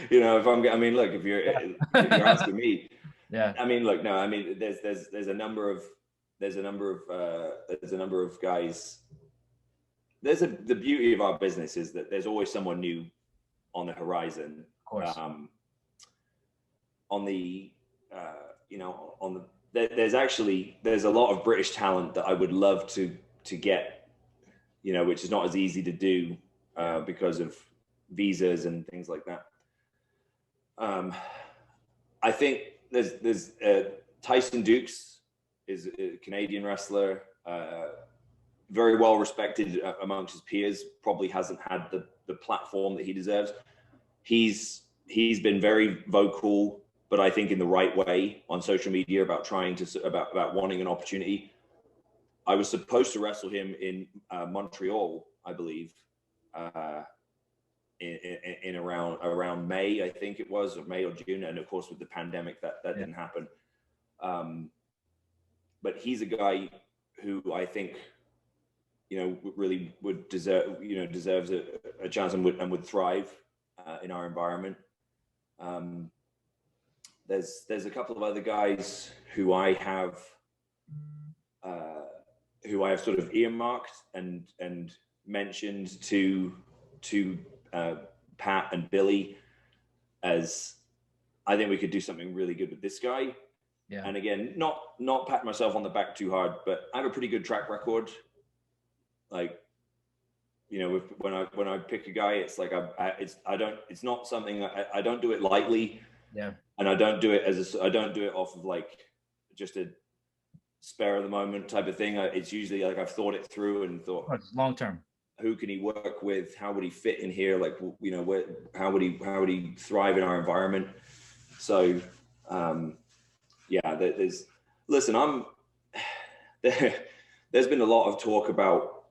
S1: You know, if you're asking me,
S3: yeah.
S1: I mean, look, no, I mean, there's a number of guys. The beauty of our business is that there's always someone new on the horizon.
S3: Of course.
S1: There's a lot of British talent that I would love to get, you know, which is not as easy to do because of visas and things like that. I think there's Tyson Dukes is a Canadian wrestler, very well respected amongst his peers. Probably hasn't had the platform that he deserves. He's been very vocal, but I think in the right way on social media about about wanting an opportunity. I was supposed to wrestle him in Montreal, I believe, in around May, I think it was, or May or June, and of course with the pandemic that didn't happen. But he's a guy who I think, you know, really deserves a chance and would thrive in our environment. There's a couple of other guys who I have sort of earmarked and mentioned to Pat and Billy, as I think we could do something really good with this guy.
S3: Yeah.
S1: And again, not pat myself on the back too hard, but I have a pretty good track record. Like, you know, when I pick a guy, it's like it's not something I don't do it lightly.
S3: Yeah.
S1: And I don't do it I don't do it off of like just a spare of the moment type of thing. It's usually like I've thought it through and thought
S3: long term.
S1: Who can he work with? How would he fit in here? Like, you know, how would he thrive in our environment? So, there's been a lot of talk about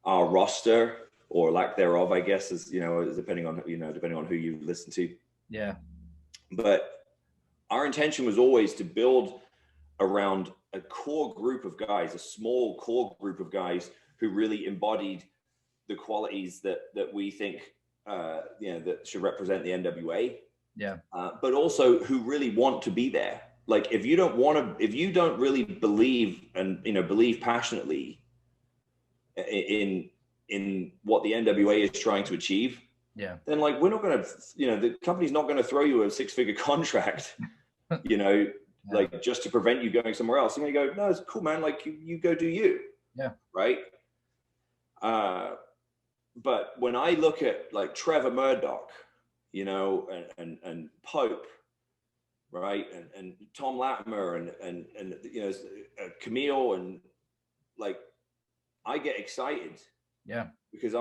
S1: our roster or lack thereof, I guess, is, depending on who you listen to.
S3: Yeah.
S1: But our intention was always to build around a core group of guys, a small core group of guys who really embodied the qualities that we think that should represent the NWA.
S3: Yeah.
S1: But also who really want to be there. Like if you don't really believe and believe passionately in what the NWA is trying to achieve,
S3: yeah,
S1: then like we're not going to, the company's not going to throw you a 6-figure contract, yeah. like just to prevent you going somewhere else. You're going to go, no, it's cool, man. Like you go do you.
S3: Yeah.
S1: Right. But when I look at like Trevor Murdoch, and Pope, right, and Tom Latimer and Camille, and like I get excited.
S3: Yeah.
S1: Because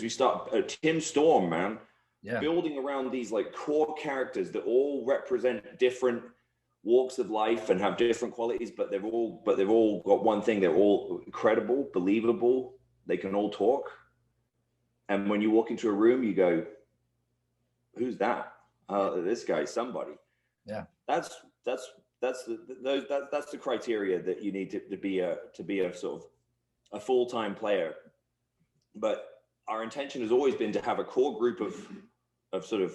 S1: we start Tim Storm, man. Yeah. Building around these like core characters that all represent different walks of life and have different qualities, but they've all got one thing: they're all credible, believable. They can all talk. And when you walk into a room, you go, "Who's that? This guy's somebody."
S3: Yeah,
S1: that's the criteria that you need to be a sort of a full-time player. But our intention has always been to have a core group of sort of,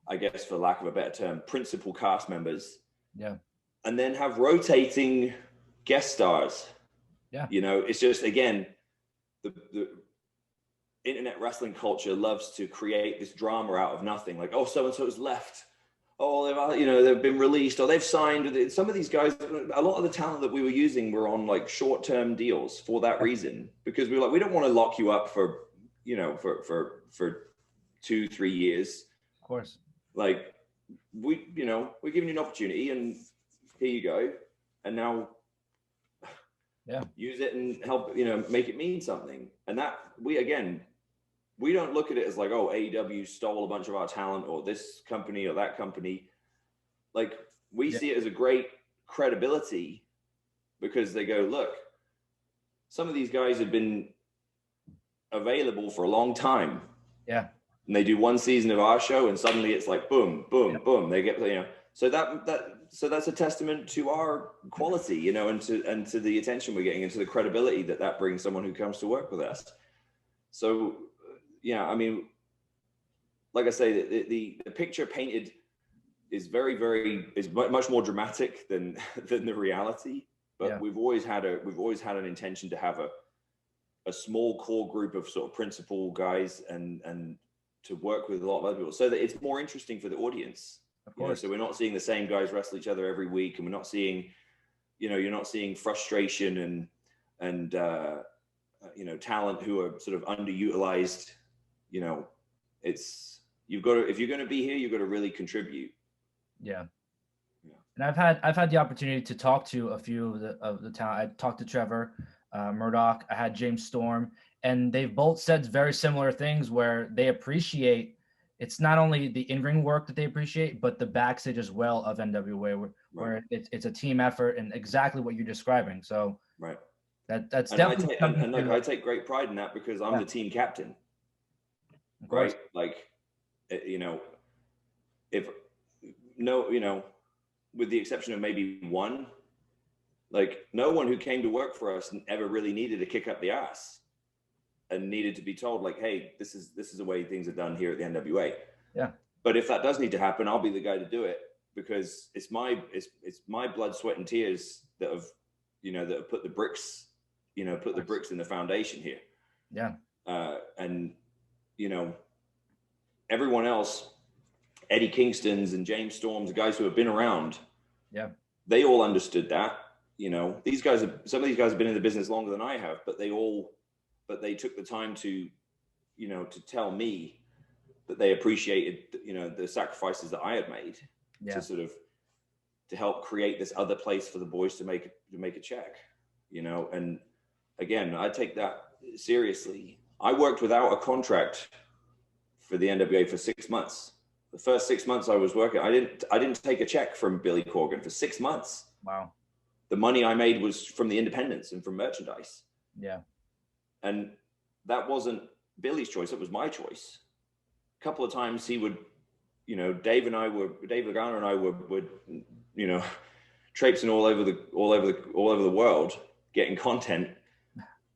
S1: I guess, for lack of a better term, principal cast members.
S3: Yeah. And
S1: then have rotating guest stars.
S3: Yeah.
S1: It's just, again, the internet wrestling culture loves to create this drama out of nothing. Like, oh, so-and-so's left. Oh, they've been released, or they've signed. Some of these guys, a lot of the talent that we were using were on like short-term deals for that reason, because we were like, we don't want to lock you up for 2-3 years.
S3: Of course.
S1: Like we're giving you an opportunity, and here you go. And now use it and help, make it mean something. And that we don't look at it as like, oh, AEW stole a bunch of our talent, or this company or that company. Like we see it as a great credibility, because they go, look, some of these guys have been available for a long time.
S3: Yeah.
S1: And they do one season of our show, and suddenly it's like, boom, boom, boom. They get, so that's a testament to our quality, and to the attention we're getting, and to the credibility that brings someone who comes to work with us. So, yeah, I mean, like I say, the picture painted is much more dramatic than the reality. But we've always had an intention to have a small core group of sort of principal guys and to work with a lot of other people, so that it's more interesting for the audience. Of course. So we're not seeing the same guys wrestle each other every week, and we're not seeing, you're not seeing frustration and talent who are sort of underutilized. If you're going to be here, you've got to really contribute.
S3: Yeah. And I've had the opportunity to talk to a few of the talent. I talked to Trevor Murdoch. I had James Storm, and they've both said very similar things, where they appreciate, it's not only the in-ring work that they appreciate, but the backstage as well of NWA, where it's a team effort, and exactly what you're describing. So
S1: right.
S3: That's definitely
S1: I take great pride in that, because I'm the team captain. Right. Like, with the exception of maybe one, like no one who came to work for us ever really needed a kick up the ass and needed to be told, like, hey, this is the way things are done here at the NWA.
S3: Yeah.
S1: But if that does need to happen, I'll be the guy to do it, because it's my blood, sweat, and tears that have put the bricks, the bricks in the foundation here.
S3: Yeah.
S1: And everyone else, Eddie Kingston's and James Storm's, guys who have been around, they all understood that. Some of these guys have been in the business longer than I have, but they took the time to tell me that they appreciated, the sacrifices that I had made to help create this other place for the boys to make a check, and again, I take that seriously. I worked without a contract for the NWA for 6 months. The first 6 months I was working, I didn't take a check from Billy Cogan for 6 months.
S3: Wow.
S1: The money I made was from the independents and from merchandise.
S3: Yeah.
S1: And that wasn't Billy's choice. It was my choice. A couple of times he would, Dave Lagana and I would, traipsing all over the world, getting content.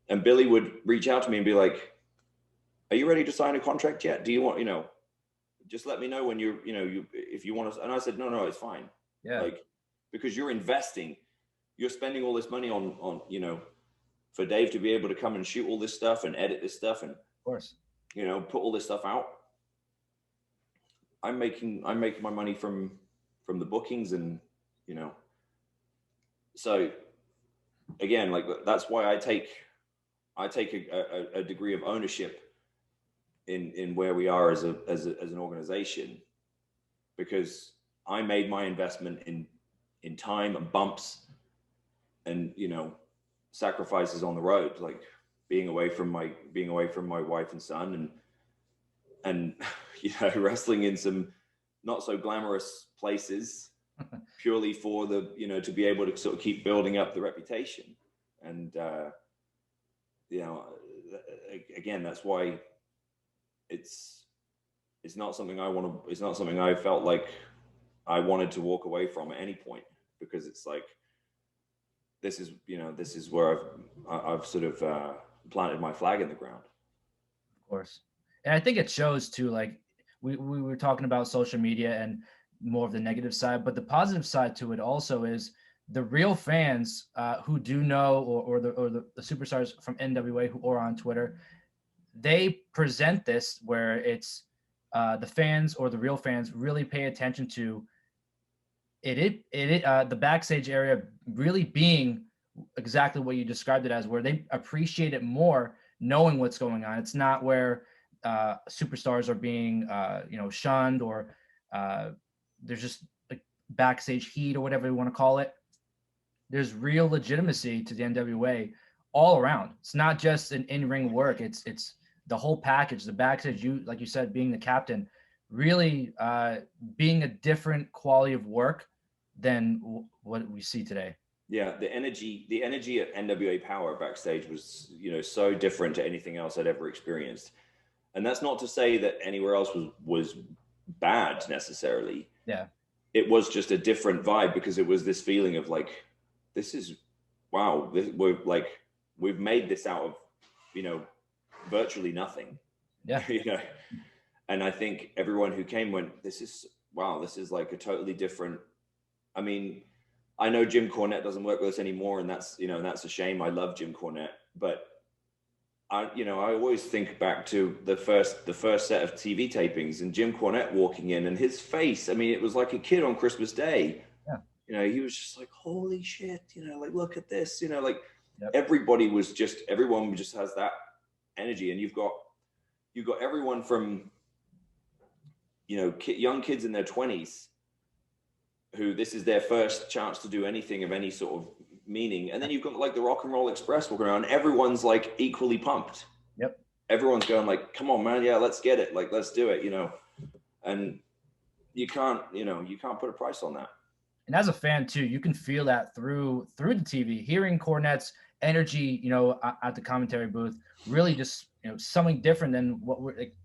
S1: And Billy would reach out to me and be like, "Are you ready to sign a contract yet? Do you want, just let me know when if you want to." And I said, no, it's fine.
S3: Yeah.
S1: Like, because you're investing, you're spending all this money on, for Dave to be able to come and shoot all this stuff and edit this stuff and,
S3: Of course,
S1: put all this stuff out. I'm making my money from the bookings and, so again, like that's why I take a degree of ownership in where we are as an organization, because I made my investment in time and bumps and, sacrifices on the road, like being away from my wife and son and wrestling in some not so glamorous places purely for the, to be able to sort of keep building up the reputation. And, again, that's why it's not something it's not something I felt like I wanted to walk away from at any point, because it's like, this is where I've sort of planted my flag in the ground.
S3: of course. And I think it shows too, like we were talking about social media and more of the negative side, but the positive side to it also is the real fans who do know, or the superstars from NWA who are on Twitter, they present this where it's the fans or the real fans really pay attention to the backstage area really being exactly what you described it as, where they appreciate it more knowing what's going on. It's not where superstars are being shunned, or there's just like backstage heat or whatever you want to call it. There's real legitimacy to the NWA all around. It's not just an in-ring work. It's the whole package, the backstage, like you said, being the captain, really being a different quality of work than what we see today.
S1: Yeah, the energy at NWA Powerrr backstage was, so different to anything else I'd ever experienced. And that's not to say that anywhere else was bad necessarily.
S3: Yeah.
S1: It was just a different vibe, because it was this feeling of like, this is, wow, we've made this out of, virtually nothing.
S3: Yeah.
S1: And I think everyone who came went, this is like a totally different. I mean, I know Jim Cornette doesn't work with us anymore, and that's a shame. I love Jim Cornette, but I always think back to the first set of TV tapings and Jim Cornette walking in, and his face, I mean, it was like a kid on Christmas Day.
S3: Yeah.
S1: He was just like, holy shit, like, look at this, like,
S3: Yep.
S1: everyone just has that energy. And you've got everyone from, young kids in their 20s who this is their first chance to do anything of any sort of meaning. And then you've got like the Rock and Roll Express walking around. Everyone's like equally pumped.
S3: Yep.
S1: Everyone's going like, come on, man. Yeah, let's get it. Like, let's do it, and you can't put a price on that.
S3: And as a fan too, you can feel that through the TV, hearing Cornette's energy, at the commentary booth, really just, something different than what we're like,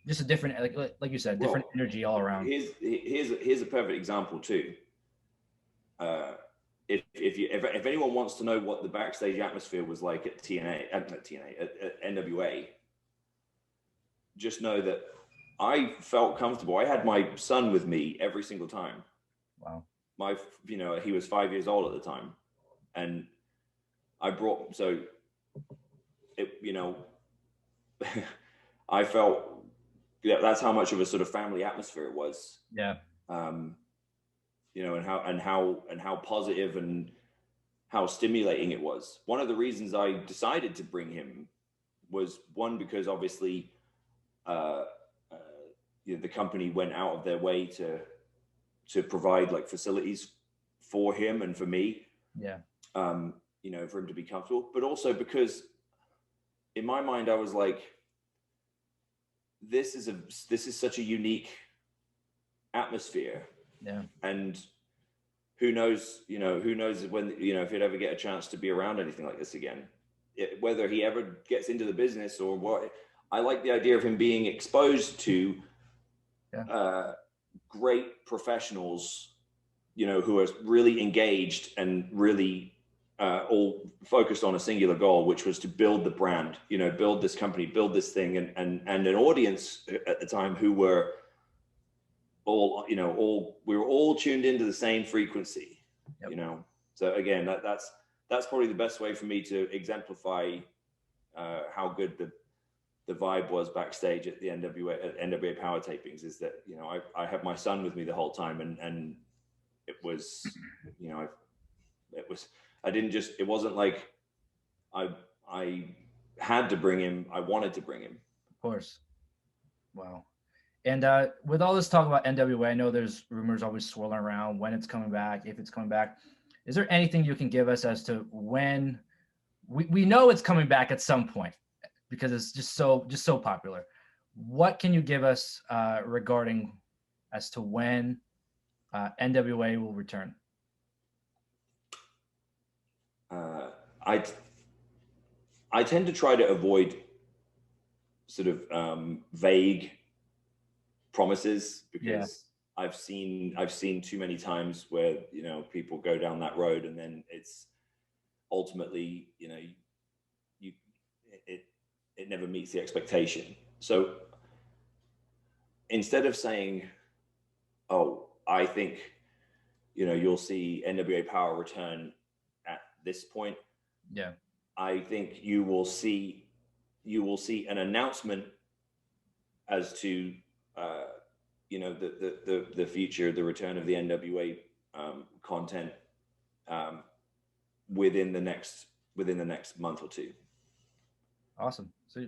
S3: just a different, like you said, different energy all around.
S1: Here's a perfect example too. If anyone wants to know what the backstage atmosphere was like at at NWA, just know that I felt comfortable. I had my son with me every single time.
S3: Wow.
S1: He was 5 years old at the time, and I brought, I felt, that's how much of a sort of family atmosphere it was.
S3: Yeah.
S1: And how positive and how stimulating it was. One of the reasons I decided to bring him was, one, because obviously the company went out of their way to provide like facilities for him and for me.
S3: Yeah.
S1: For him to be comfortable, but also because in my mind I was like, this is such a unique atmosphere.
S3: Yeah.
S1: And who knows when, if you'd ever get a chance to be around anything like this again. whether he ever gets into the business or what. I like the idea of him being exposed to great professionals, who are really engaged and really all focused on a singular goal, which was to build the brand, build this company, build this thing, and an audience at the time who were all, we were all tuned into the same frequency, So again, that's probably the best way for me to exemplify how good the vibe was backstage at the NWA Powerrr tapings, is that, I had my son with me the whole time, and it was, it wasn't like I had to bring him. I wanted to bring him.
S3: Of course. Wow. And with all this talk about NWA, I know there's rumors always swirling around when it's coming back, if it's coming back. Is there anything you can give us as to when? We know it's coming back at some point because it's just so popular. What can you give us regarding as to when NWA will return?
S1: I tend to try to avoid sort of vague promises, because I've seen too many times where people go down that road and then it's ultimately it never meets the expectation. So instead of saying, oh, I think you'll see NWA Powerrr return at this point, I think you will see an announcement as to the future, the return of the NWA content within the next month or two.
S3: Awesome. So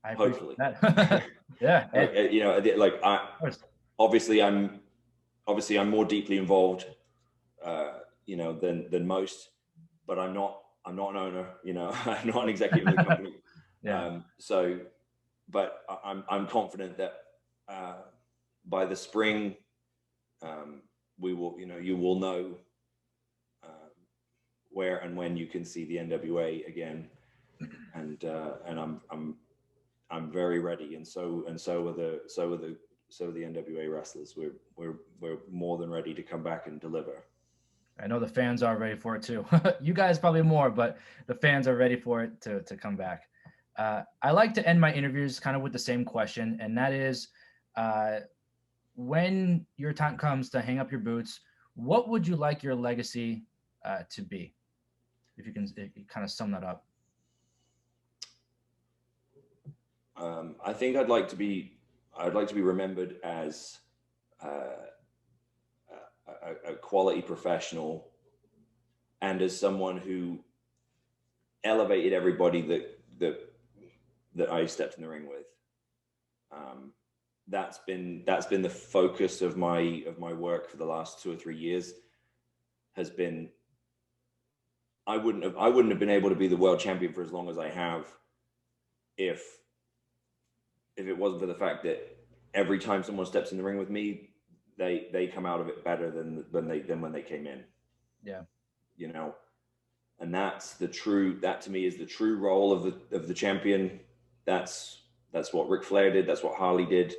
S3: I
S1: hopefully
S3: that. Yeah.
S1: Obviously I'm more deeply involved than most, but I'm not an owner, I'm not an executive of the company. But I'm confident that by the spring, we will, you will know where and when you can see the NWA again, and I'm very ready, and so are the NWA wrestlers. We're more than ready to come back and deliver.
S3: I know the fans are ready for it too. You guys probably more, but the fans are ready for it to come back. I like to end my interviews kind of with the same question, and that is, when your time comes to hang up your boots, what would you like your legacy to be? If you can kind of sum that up.
S1: I think I'd like to be remembered as a quality professional, and as someone who elevated everybody that I stepped in the ring with. That's been the focus of my work for the last 2 or 3 years. Has been, I wouldn't have been able to be the world champion for as long as I have if it wasn't for the fact that every time someone steps in the ring with me, they come out of it better than when they came in.
S3: Yeah.
S1: And that to me is the true role of the champion. That's what Ric Flair did. That's what Harley did.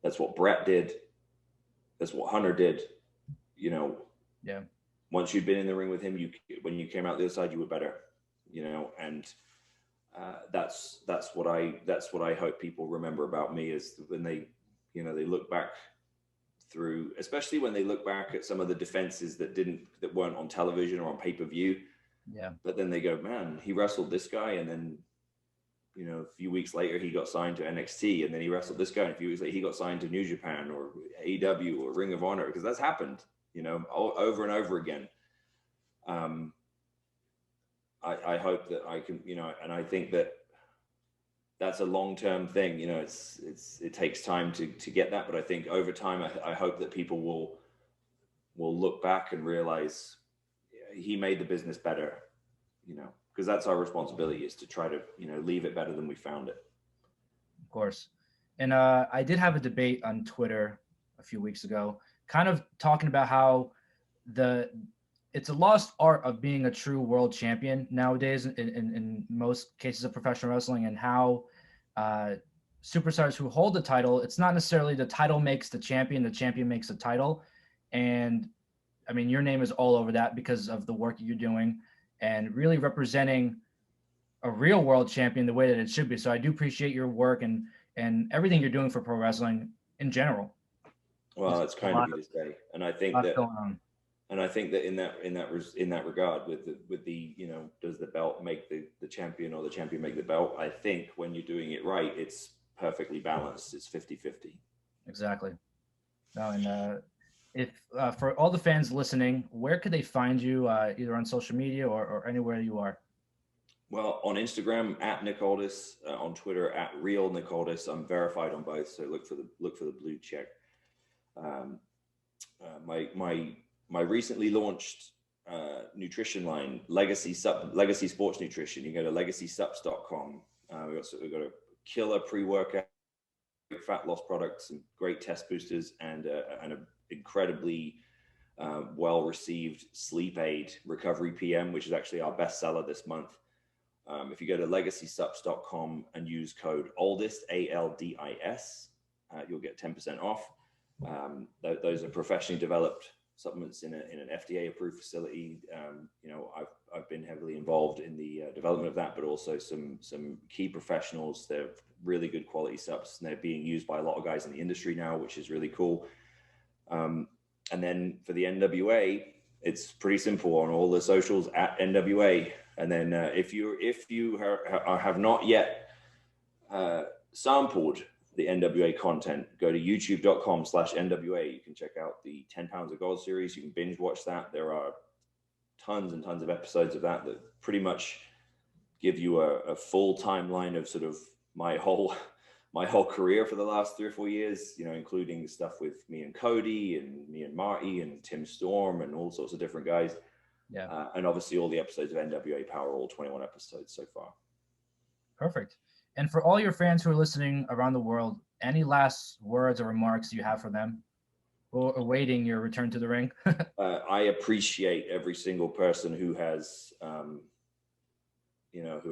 S1: That's what Brett did. That's what Hunter did.
S3: Yeah.
S1: Once you'd been in the ring with him, when you came out the other side, you were better. And that's what I hope people remember about me, is when they look back through, especially when they look back at some of the defenses that weren't on television or on pay-per-view.
S3: Yeah.
S1: But then they go, man, he wrestled this guy, and then a few weeks later he got signed to NXT, and then he wrestled this guy, and a few weeks later he got signed to New Japan or AEW or Ring of Honor, because that's happened, over and over again. I hope that I can, and I think that's a long-term thing. It takes time to get that, but I think over time, I hope that people will look back and realize he made the business better, because that's our responsibility, is to try to, leave it better than we found it.
S3: Of course. And I did have a debate on Twitter a few weeks ago, kind of talking about how it's a lost art of being a true world champion nowadays in most cases of professional wrestling, and how superstars who hold the title, it's not necessarily the title makes the champion makes the title. And I mean, your name is all over that because of the work you're doing and really representing a real world champion the way that it should be. So I do appreciate your work and everything you're doing for pro wrestling in general.
S1: Well, it's kind of you to say, and I think that,
S3: going on.
S1: and I think that in that regard, with the does the belt make the champion or the champion make the belt? I think when you're doing it right, it's perfectly balanced. It's 50-50.
S3: Exactly. No, and if for all the fans listening, where could they find you, either on social media or anywhere you are?
S1: Well, on Instagram at Nick Aldis, on Twitter at Real Nick Aldis. I'm verified on both, so look for the blue check. My recently launched nutrition line, Legacy Sports Nutrition. You go to legacysups.com. We've got a killer pre-workout, fat loss products, and great test boosters, and an incredibly well-received sleep aid, Recovery PM, which is actually our best seller this month. If you go to legacysups.com and use code ALDIS, ALDIS, you'll get 10% off. Those are professionally developed supplements in an FDA approved facility. I've been heavily involved in the development of that, but also some key professionals. They're really good quality subs, and they're being used by a lot of guys in the industry now, which is really cool. And then for the NWA, it's pretty simple on all the socials at NWA. And then if you have not yet sampled the NWA content, go to youtube.com/NWA. You can check out the 10 Pounds of Gold series. You can binge watch that. There are tons and tons of episodes of that pretty much give you a full timeline of sort of my whole career for the last 3 or 4 years, including stuff with me and Cody and me and Marty and Tim Storm and all sorts of different guys.
S3: Yeah.
S1: And obviously all the episodes of NWA Powerrr, all 21 episodes so far.
S3: Perfect. And for all your fans who are listening around the world, any last words or remarks you have for them or awaiting your return to the ring?
S1: I appreciate every single person who has, who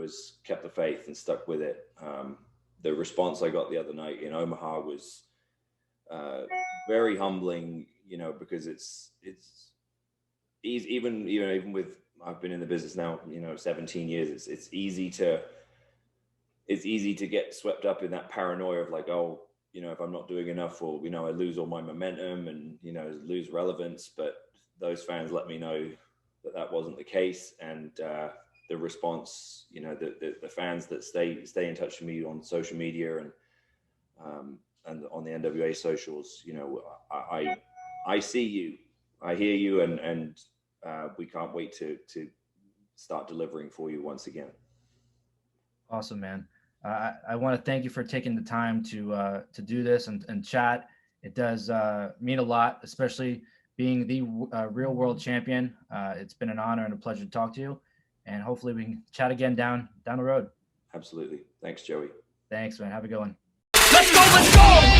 S1: has kept the faith and stuck with it. The response I got the other night in Omaha was very humbling, because it's easy, even with, I've been in the business now, 17 years. It's easy to get swept up in that paranoia of like, oh, if I'm not doing enough, or, I lose all my momentum and, lose relevance. But those fans let me know that wasn't the case. And the response, the fans that stay in touch with me on social media and on the NWA socials, I see you, I hear you, and we can't wait to start delivering for you once again.
S3: Awesome, man. I want to thank you for taking the time to do this and chat. It does mean a lot, especially being the real world champion. It's been an honor and a pleasure to talk to you, and hopefully we can chat again down the road.
S1: Absolutely. Thanks, Joey.
S3: Thanks, man. Have a good one.
S2: Let's go!